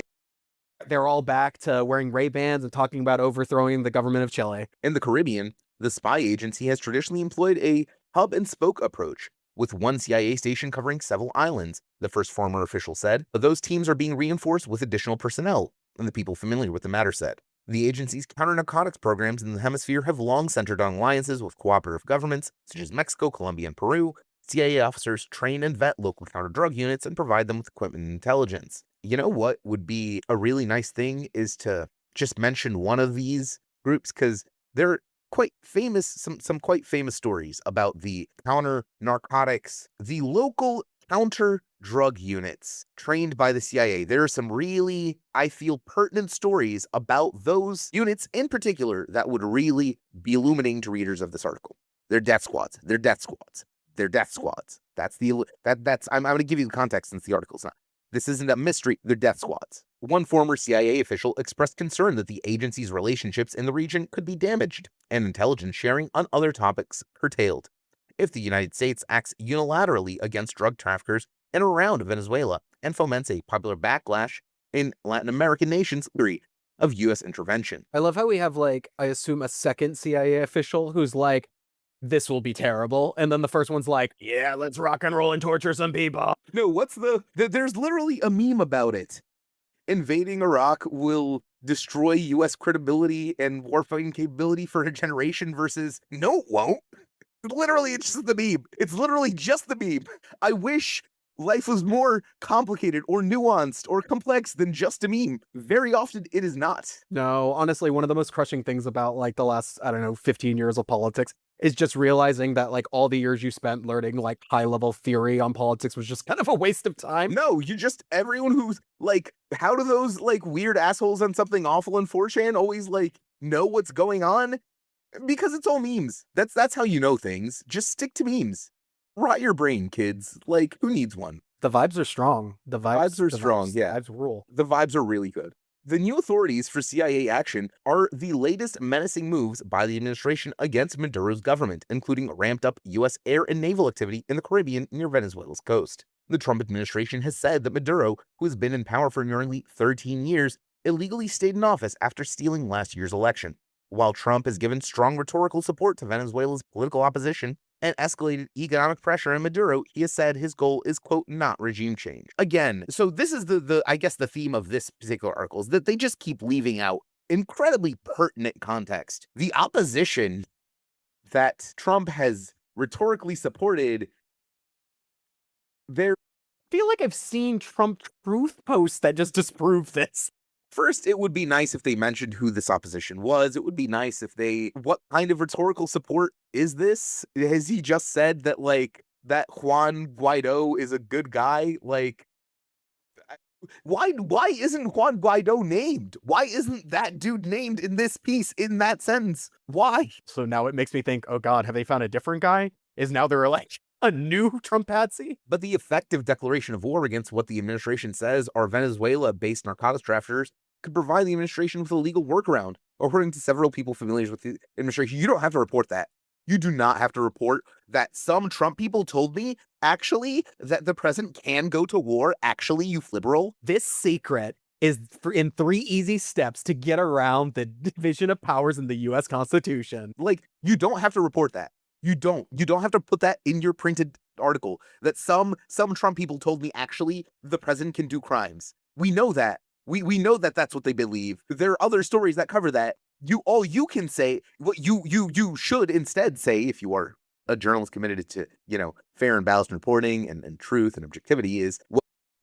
They're all back to wearing Ray-Bans and talking about overthrowing the government of Chile. In the Caribbean, the spy agency has traditionally employed a hub-and-spoke approach, with one CIA station covering several islands, the first former official said, but those teams are being reinforced with additional personnel, and the people familiar with the matter said. The agency's counter-narcotics programs in the hemisphere have long centered on alliances with cooperative governments, such as Mexico, Colombia, and Peru. CIA officers train and vet local counter-drug units and provide them with equipment and intelligence. You know what would be a really nice thing is to just mention one of these groups, because they're quite famous, some quite famous stories about the counter-narcotics, the local counter-drug units trained by the CIA. There are some really, I feel, pertinent stories about those units in particular that would really be illuminating to readers of this article. They're death squads. They're death squads. They're death squads. I'm going to give you the context since the article's not. This isn't a mystery. They're death squads. One former CIA official expressed concern that the agency's relationships in the region could be damaged and intelligence sharing on other topics curtailed if the United States acts unilaterally against drug traffickers and around Venezuela and foments a popular backlash in Latin American nations of U.S. intervention. I love how we have, like, I assume a second CIA official who's like, this will be terrible. And then the first one's like, yeah, let's rock and roll and torture some people. No, there's literally a meme about it. Invading Iraq will destroy U.S. credibility and warfighting capability for a generation versus, no, it won't. Literally, it's just the meme. It's literally just the meme. I wish life was more complicated or nuanced or complex than just a meme. Very often it is not. No, honestly, one of the most crushing things about, like, the last, 15 years of politics is just realizing that, like, all the years you spent learning, like, high-level theory on politics was just kind of a waste of time. No, everyone who's, like, how do those, like, weird assholes on something awful in 4chan always, like, know what's going on? Because it's all memes. That's how you know things. Just stick to memes. Rot your brain, kids. Like, who needs one? The vibes are strong. The vibes are strong, yeah. The vibes rule. The vibes are really good. The new authorities for CIA action are the latest menacing moves by the administration against Maduro's government, including ramped up U.S. air and naval activity in the Caribbean near Venezuela's coast. The Trump administration has said that Maduro, who has been in power for nearly 13 years, illegally stayed in office after stealing last year's election. While Trump has given strong rhetorical support to Venezuela's political opposition and escalated economic pressure on Maduro, he has said his goal is, quote, not regime change. Again, so this is I guess the theme of this particular article is that they just keep leaving out incredibly pertinent context. The opposition that Trump has rhetorically supported, I feel like I've seen Trump truth posts that just disprove this. First, it would be nice if they mentioned who this opposition was. It would be nice if what kind of rhetorical support is this? Has he just said that, like, that Juan Guaido is a good guy? Like, why isn't Juan Guaido named? Why isn't that dude named in this piece, in that sentence? Why? So now it makes me think, oh God, have they found a different guy? Is now they're like a new Trump patsy? But the effective declaration of war against what the administration says are Venezuela-based narcotics traffickers could provide the administration with a legal workaround. According to several people familiar with the administration, you don't have to report that. You do not have to report that. Some Trump people told me, actually, that the president can go to war. Actually, you liberal. This secret is in 3 easy steps to get around the division of powers in the US Constitution. Like, you don't have to report that. You don't have to put that in your printed article that some Trump people told me actually the president can do crimes. We know that. We know that that's what they believe. There are other stories that cover that. All you can say, what you should instead say, if you are a journalist committed to, fair and balanced reporting and truth and objectivity, is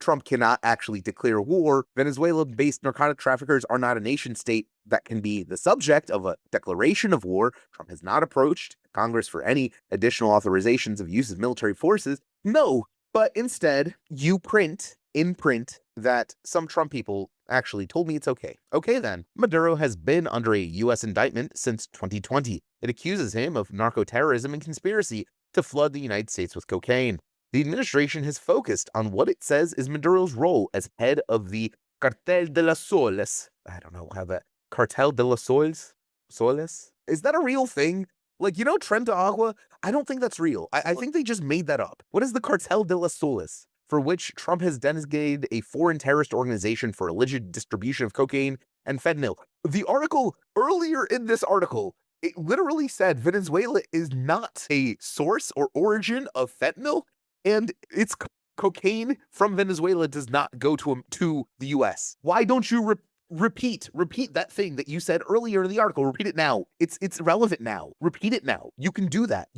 Trump cannot actually declare war. Venezuela-based narcotic traffickers are not a nation state that can be the subject of a declaration of war. Trump has not approached Congress for any additional authorizations of use of military forces. No, but instead, you print in print that some Trump people actually told me it's okay. Okay then. Maduro has been under a U.S. indictment since 2020. It accuses him of narco-terrorism and conspiracy to flood the United States with cocaine. The administration has focused on what it says is Maduro's role as head of the Cartel de las Soles. I don't know how that... Cartel de las Soles? Soles? Is that a real thing? Like, Tren de Agua? I don't think that's real. I think they just made that up. What is the Cartel de las Soles? For which Trump has designated a foreign terrorist organization for alleged distribution of cocaine and fentanyl. The article, earlier in this article, it literally said Venezuela is not a source or origin of fentanyl, and its cocaine from Venezuela does not go to the U.S. Why don't you repeat that thing that you said earlier in the article? Repeat it now. It's relevant now. Repeat it now. You can do that.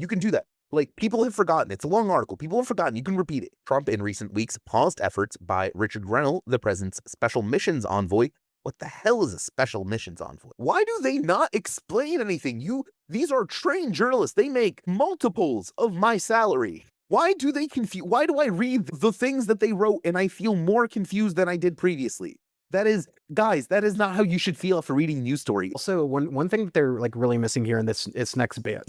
Like, people have forgotten. It's a long article. People have forgotten. You can repeat it. Trump, in recent weeks, paused efforts by Richard Grenell, the president's special missions envoy. What the hell is a special missions envoy? Why do they not explain anything? These are trained journalists. They make multiples of my salary. Why do they confuse? Why do I read the things that they wrote and I feel more confused than I did previously? Guys, that is not how you should feel after reading a news story. Also, one thing that they're really missing here in this next bit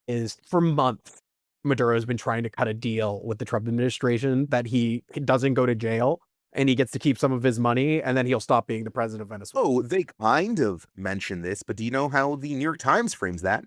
is, for months, Maduro has been trying to cut a deal with the Trump administration that he doesn't go to jail and he gets to keep some of his money, and then he'll stop being the president of Venezuela. Oh, they kind of mentioned this, but do you know how the New York Times frames that?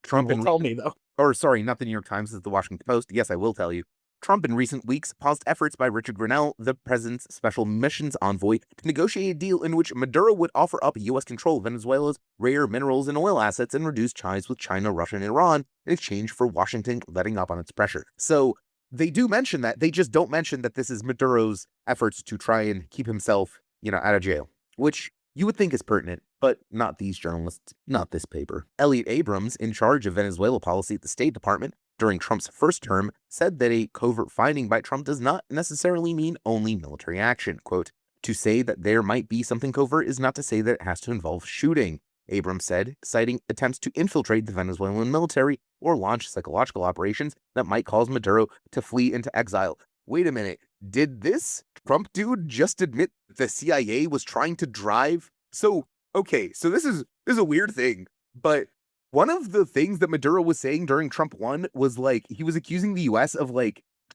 Trump will tell me, though. Or sorry, not the New York Times, it's the Washington Post. Yes, I will tell you. Trump in recent weeks paused efforts by Richard Grenell, the president's special missions envoy, to negotiate a deal in which Maduro would offer up U.S. control of Venezuela's rare minerals and oil assets and reduce ties with China, Russia, and Iran in exchange for Washington letting up on its pressure. So they do mention that. They just don't mention that this is Maduro's efforts to try and keep himself, out of jail, which you would think is pertinent, but not these journalists, not this paper. Elliot Abrams, in charge of Venezuela policy at the State Department during Trump's first term, said that a covert finding by Trump does not necessarily mean only military action. Quote, to say that there might be something covert is not to say that it has to involve shooting, Abrams said, citing attempts to infiltrate the Venezuelan military or launch psychological operations that might cause Maduro to flee into exile. Wait a minute, did this Trump dude just admit the CIA was trying to drive? So this is a weird thing, but one of the things that Maduro was saying during Trump 1 was he was accusing the US of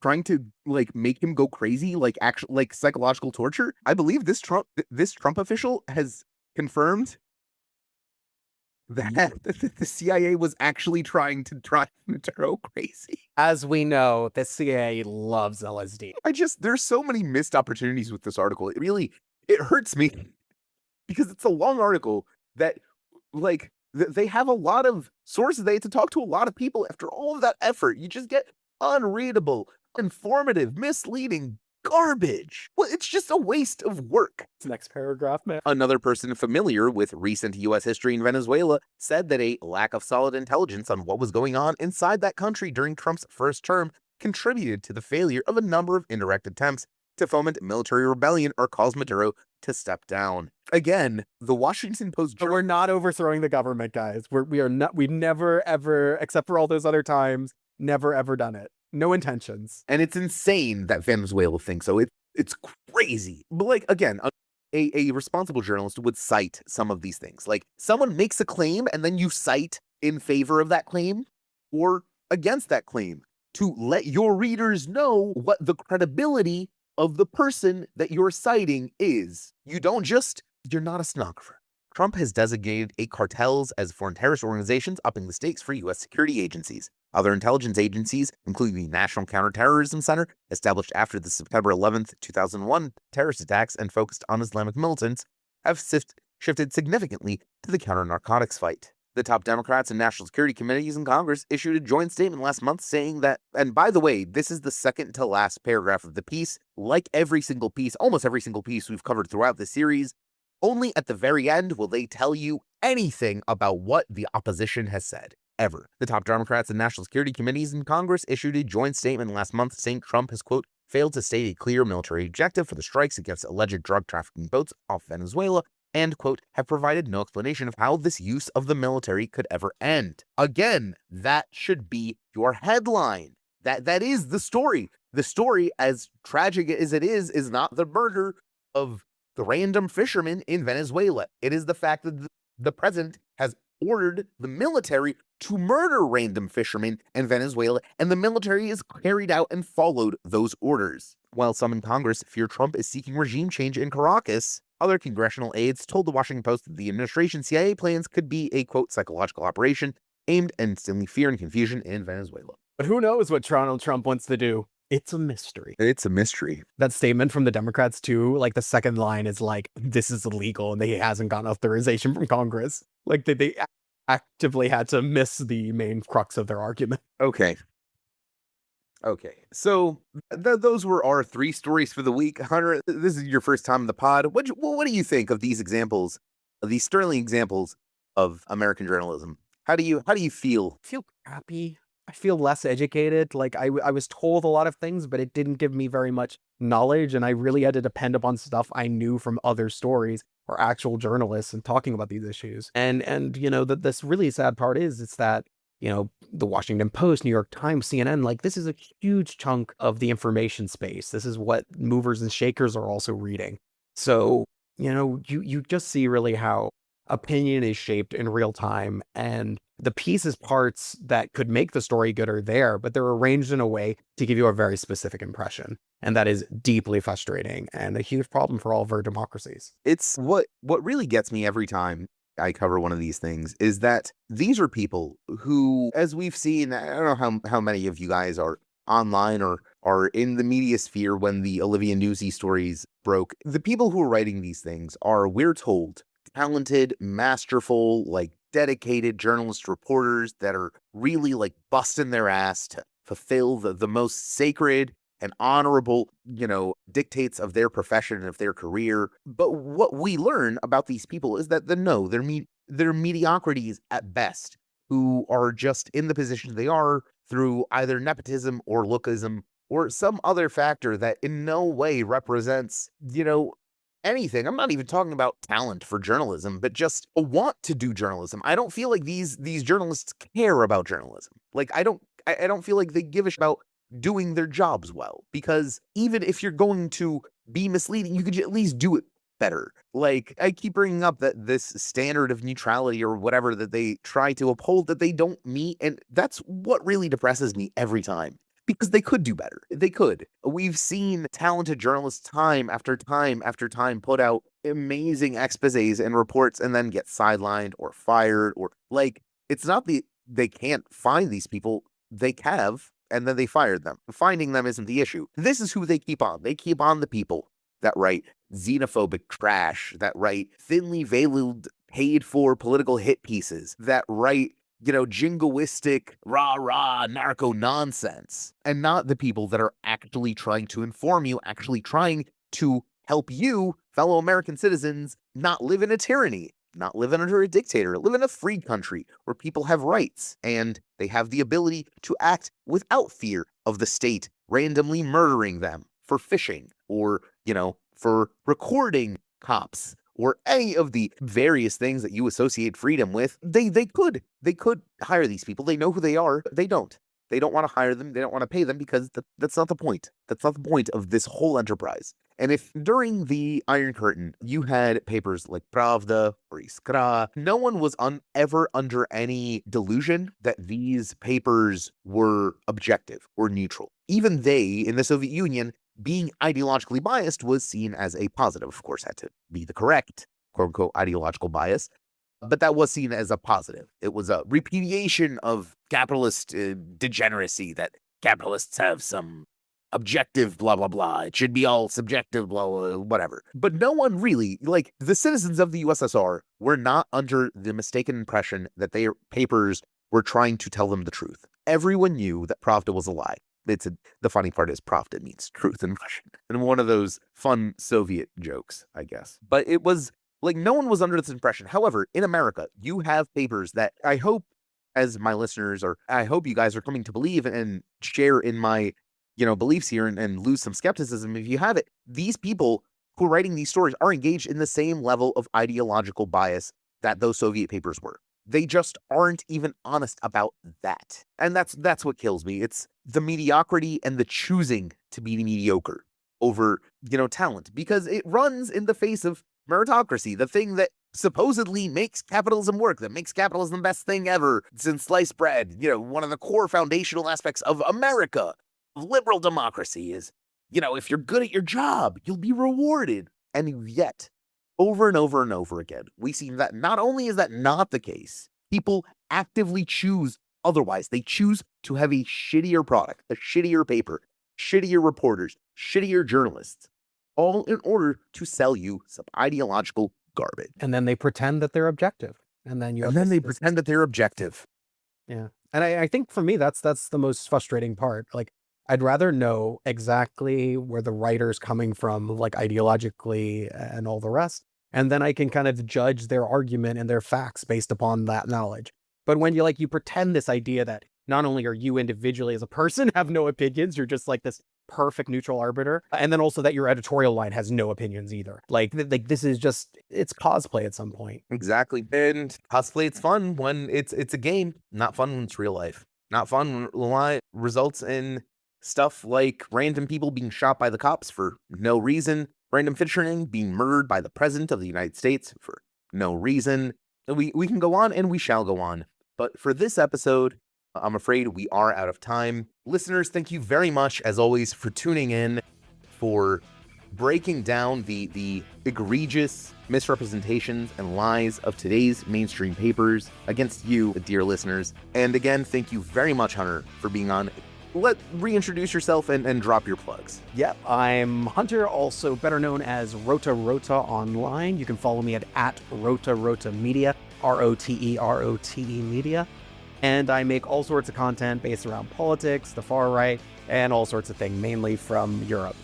trying to make him go crazy, actual psychological torture. I believe this Trump official has confirmed that the CIA was actually trying to drive Maduro crazy. As we know, the CIA loves LSD. There's so many missed opportunities with this article. It hurts me because it's a long article that they have a lot of sources. They have to talk to a lot of people. After all of that effort, you just get unreadable, informative, misleading garbage. Well, it's just a waste of work. Next paragraph, man. Another person familiar with recent U.S. history in Venezuela said that a lack of solid intelligence on what was going on inside that country during Trump's first term contributed to the failure of a number of indirect attempts to foment military rebellion or cause Maduro to step down. Again, the Washington Post... But we're not overthrowing the government, guys. We've never, ever, except for all those other times, never, ever done it. No intentions. And it's insane that Venezuela thinks so. It's crazy. But again, a responsible journalist would cite some of these things. Someone makes a claim and then you cite in favor of that claim or against that claim to let your readers know what the credibility of the person that you're citing is. You're not a stenographer. Trump has designated 8 cartels as foreign terrorist organizations, upping the stakes for U.S. security agencies. Other intelligence agencies, including the National Counterterrorism Center, established after the September 11th, 2001 terrorist attacks and focused on Islamic militants, have shifted significantly to the counter-narcotics fight. The top Democrats and national security committees in Congress issued a joint statement last month saying that, and by the way, this is the second to last paragraph of the piece, like every single piece, almost every single piece we've covered throughout the series, only at the very end will they tell you anything about what the opposition has said. Ever. The top Democrats and national security committees in Congress issued a joint statement last month saying Trump has, quote, failed to state a clear military objective for the strikes against alleged drug trafficking boats off Venezuela and, quote, have provided no explanation of how this use of the military could ever end. Again, that should be your headline. That is the story. The story, as tragic as it is not the murder of the random fishermen in Venezuela. It is the fact that the president has ordered the military to murder random fishermen in Venezuela, and the military has carried out and followed those orders. While some in Congress fear Trump is seeking regime change in Caracas, other congressional aides told the Washington Post that the administration's CIA plans could be a, quote, psychological operation aimed at instilling fear and confusion in Venezuela. But who knows what Donald Trump wants to do? It's a mystery. It's a mystery. That statement from the Democrats, too, like the second line is like, this is illegal, and he hasn't gotten authorization from Congress. Like they actively had to miss the main crux of their argument. Okay. So those were our 3 stories for the week. Hunter, this is your first time in the pod. What do you think of these examples, of these sterling examples of American journalism? How do you feel? I feel crappy. I feel less educated. Like I was told a lot of things, but it didn't give me very much knowledge, and I really had to depend upon stuff I knew from other stories or actual journalists and talking about these issues. And you know, this really sad part is it's that, you know, the Washington Post, New York Times, CNN, like this is a huge chunk of the information space. This is what movers and shakers are also reading. So, you know, you just see really how opinion is shaped in real time, and the pieces, parts that could make the story good are there, but they're arranged in a way to give you a very specific impression. And that is deeply frustrating and a huge problem for all of our democracies. It's what really gets me every time I cover one of these things is that these are people who, as we've seen, I don't know how many of you guys are online or are in the media sphere when the Olivia Newsy stories broke. The people who are writing these things are, we're told, talented, masterful, like dedicated journalist reporters that are really like busting their ass to fulfill the most sacred and honorable, you know, dictates of their profession and of their career. But what we learn about these people is that they're mediocrities at best, who are just in the position they are through either nepotism or lookism or some other factor that in no way represents, you know, anything. I'm not even talking about talent for journalism, but just a want to do journalism. I don't feel like these journalists care about journalism. Like I don't feel like they give a shit about doing their jobs well, because even if you're going to be misleading, you could at least do it better. Like I keep bringing up that this standard of neutrality or whatever that they try to uphold that they don't meet, and that's what really depresses me every time. Because they could do better. They could. We've seen talented journalists time after time after time put out amazing exposés and reports and then get sidelined or fired, or like, it's not they can't find these people. They have, and then they fired them. Finding them isn't the issue. This is who they keep on. They keep on the people that write xenophobic trash, that write thinly veiled, paid for political hit pieces, that write, you know, jingoistic, rah-rah, narco nonsense, and not the people that are actually trying to inform you, actually trying to help you, fellow American citizens, not live in a tyranny, not live under a dictator, live in a free country where people have rights and they have the ability to act without fear of the state randomly murdering them for fishing or, you know, for recording cops or any of the various things that you associate freedom with. They could hire these people. They know who they are. They don't want to hire them. They don't want to pay them because that's not the point. That's not the point of this whole enterprise. And if during the Iron Curtain you had papers like Pravda or Iskra, no one was ever under any delusion that these papers were objective or neutral. Even they, in the Soviet Union, being ideologically biased was seen as a positive. Of course, had to be the correct quote unquote ideological bias. But that was seen as a positive. It was a repudiation of capitalist degeneracy, that capitalists have some objective, blah, blah, blah. It should be all subjective, blah, blah, whatever. But no one really, like the citizens of the USSR were not under the mistaken impression that their papers were trying to tell them the truth. Everyone knew that Pravda was a lie. The funny part is Pravda means truth in Russian. And one of those fun Soviet jokes, I guess. But it was like no one was under this impression. However, in America, you have papers that I hope, as my listeners, or I hope you guys are coming to believe and share in my, beliefs here and lose some skepticism if you have it. These people who are writing these stories are engaged in the same level of ideological bias that those Soviet papers were. They just aren't even honest about that. And that's what kills me. It's the mediocrity and the choosing to be mediocre over, talent, because it runs in the face of meritocracy, the thing that supposedly makes capitalism work, that makes capitalism the best thing ever since sliced bread. One of the core foundational aspects of America, liberal democracy, is, if you're good at your job, you'll be rewarded. And yet, over and over and over again, we see that not only is that not the case, people actively choose otherwise. They choose to have a shittier product, a shittier paper, shittier reporters, shittier journalists, all in order to sell you some ideological garbage. And then they pretend that they're objective. And then pretend that they're objective. Yeah. And I think for me, that's the most frustrating part. Like, I'd rather know exactly where the writer's coming from, like ideologically and all the rest. And then I can kind of judge their argument and their facts based upon that knowledge. But when you pretend this idea that not only are you individually as a person have no opinions, you're just like this perfect neutral arbiter, and then also that your editorial line has no opinions either. Like this is just, it's cosplay at some point. Exactly. And cosplay, it's fun when it's a game, not fun when it's real life. Not fun when it results in stuff like random people being shot by the cops for no reason, random fishermen being murdered by the president of the United States for no reason. We can go on and we shall go on. But for this episode, I'm afraid we are out of time. Listeners, thank you very much, as always, for tuning in, for breaking down the egregious misrepresentations and lies of today's mainstream papers against you, dear listeners. And again, thank you very much, Hunter, for being on. Reintroduce yourself and drop your plugs. Yep, I'm Hunter, also better known as RoteRote online. You can follow me at RoteRote Media, RoteRote Media. And I make all sorts of content based around politics, the far right, and all sorts of things, mainly from Europe.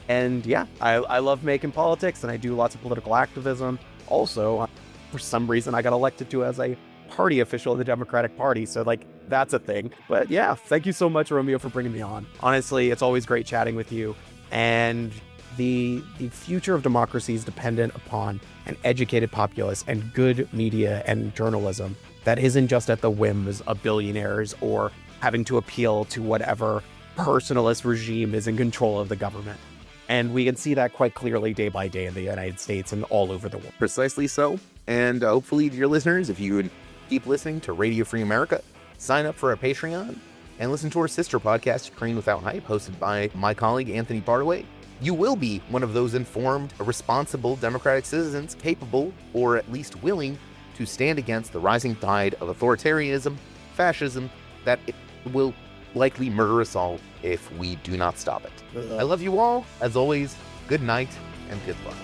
And yeah, I love making politics, and I do lots of political activism. Also, for some reason, I got elected to as a party official of the Democratic Party, so that's a thing. But yeah, thank you so much, Romeo, for bringing me on. Honestly, it's always great chatting with you. And the future of democracy is dependent upon an educated populace and good media and journalism that isn't just at the whims of billionaires or having to appeal to whatever personalist regime is in control of the government. And we can see that quite clearly day by day in the United States and all over the world. Precisely so. And hopefully, dear listeners, if you keep listening to Radio Free America, sign up for our Patreon, and listen to our sister podcast, Ukraine Without Hype, hosted by my colleague, Anthony Bardaway, you will be one of those informed, responsible democratic citizens capable, or at least willing, to stand against the rising tide of authoritarianism, fascism, that will likely murder us all if we do not stop it. I love you all. As always, good night and good luck.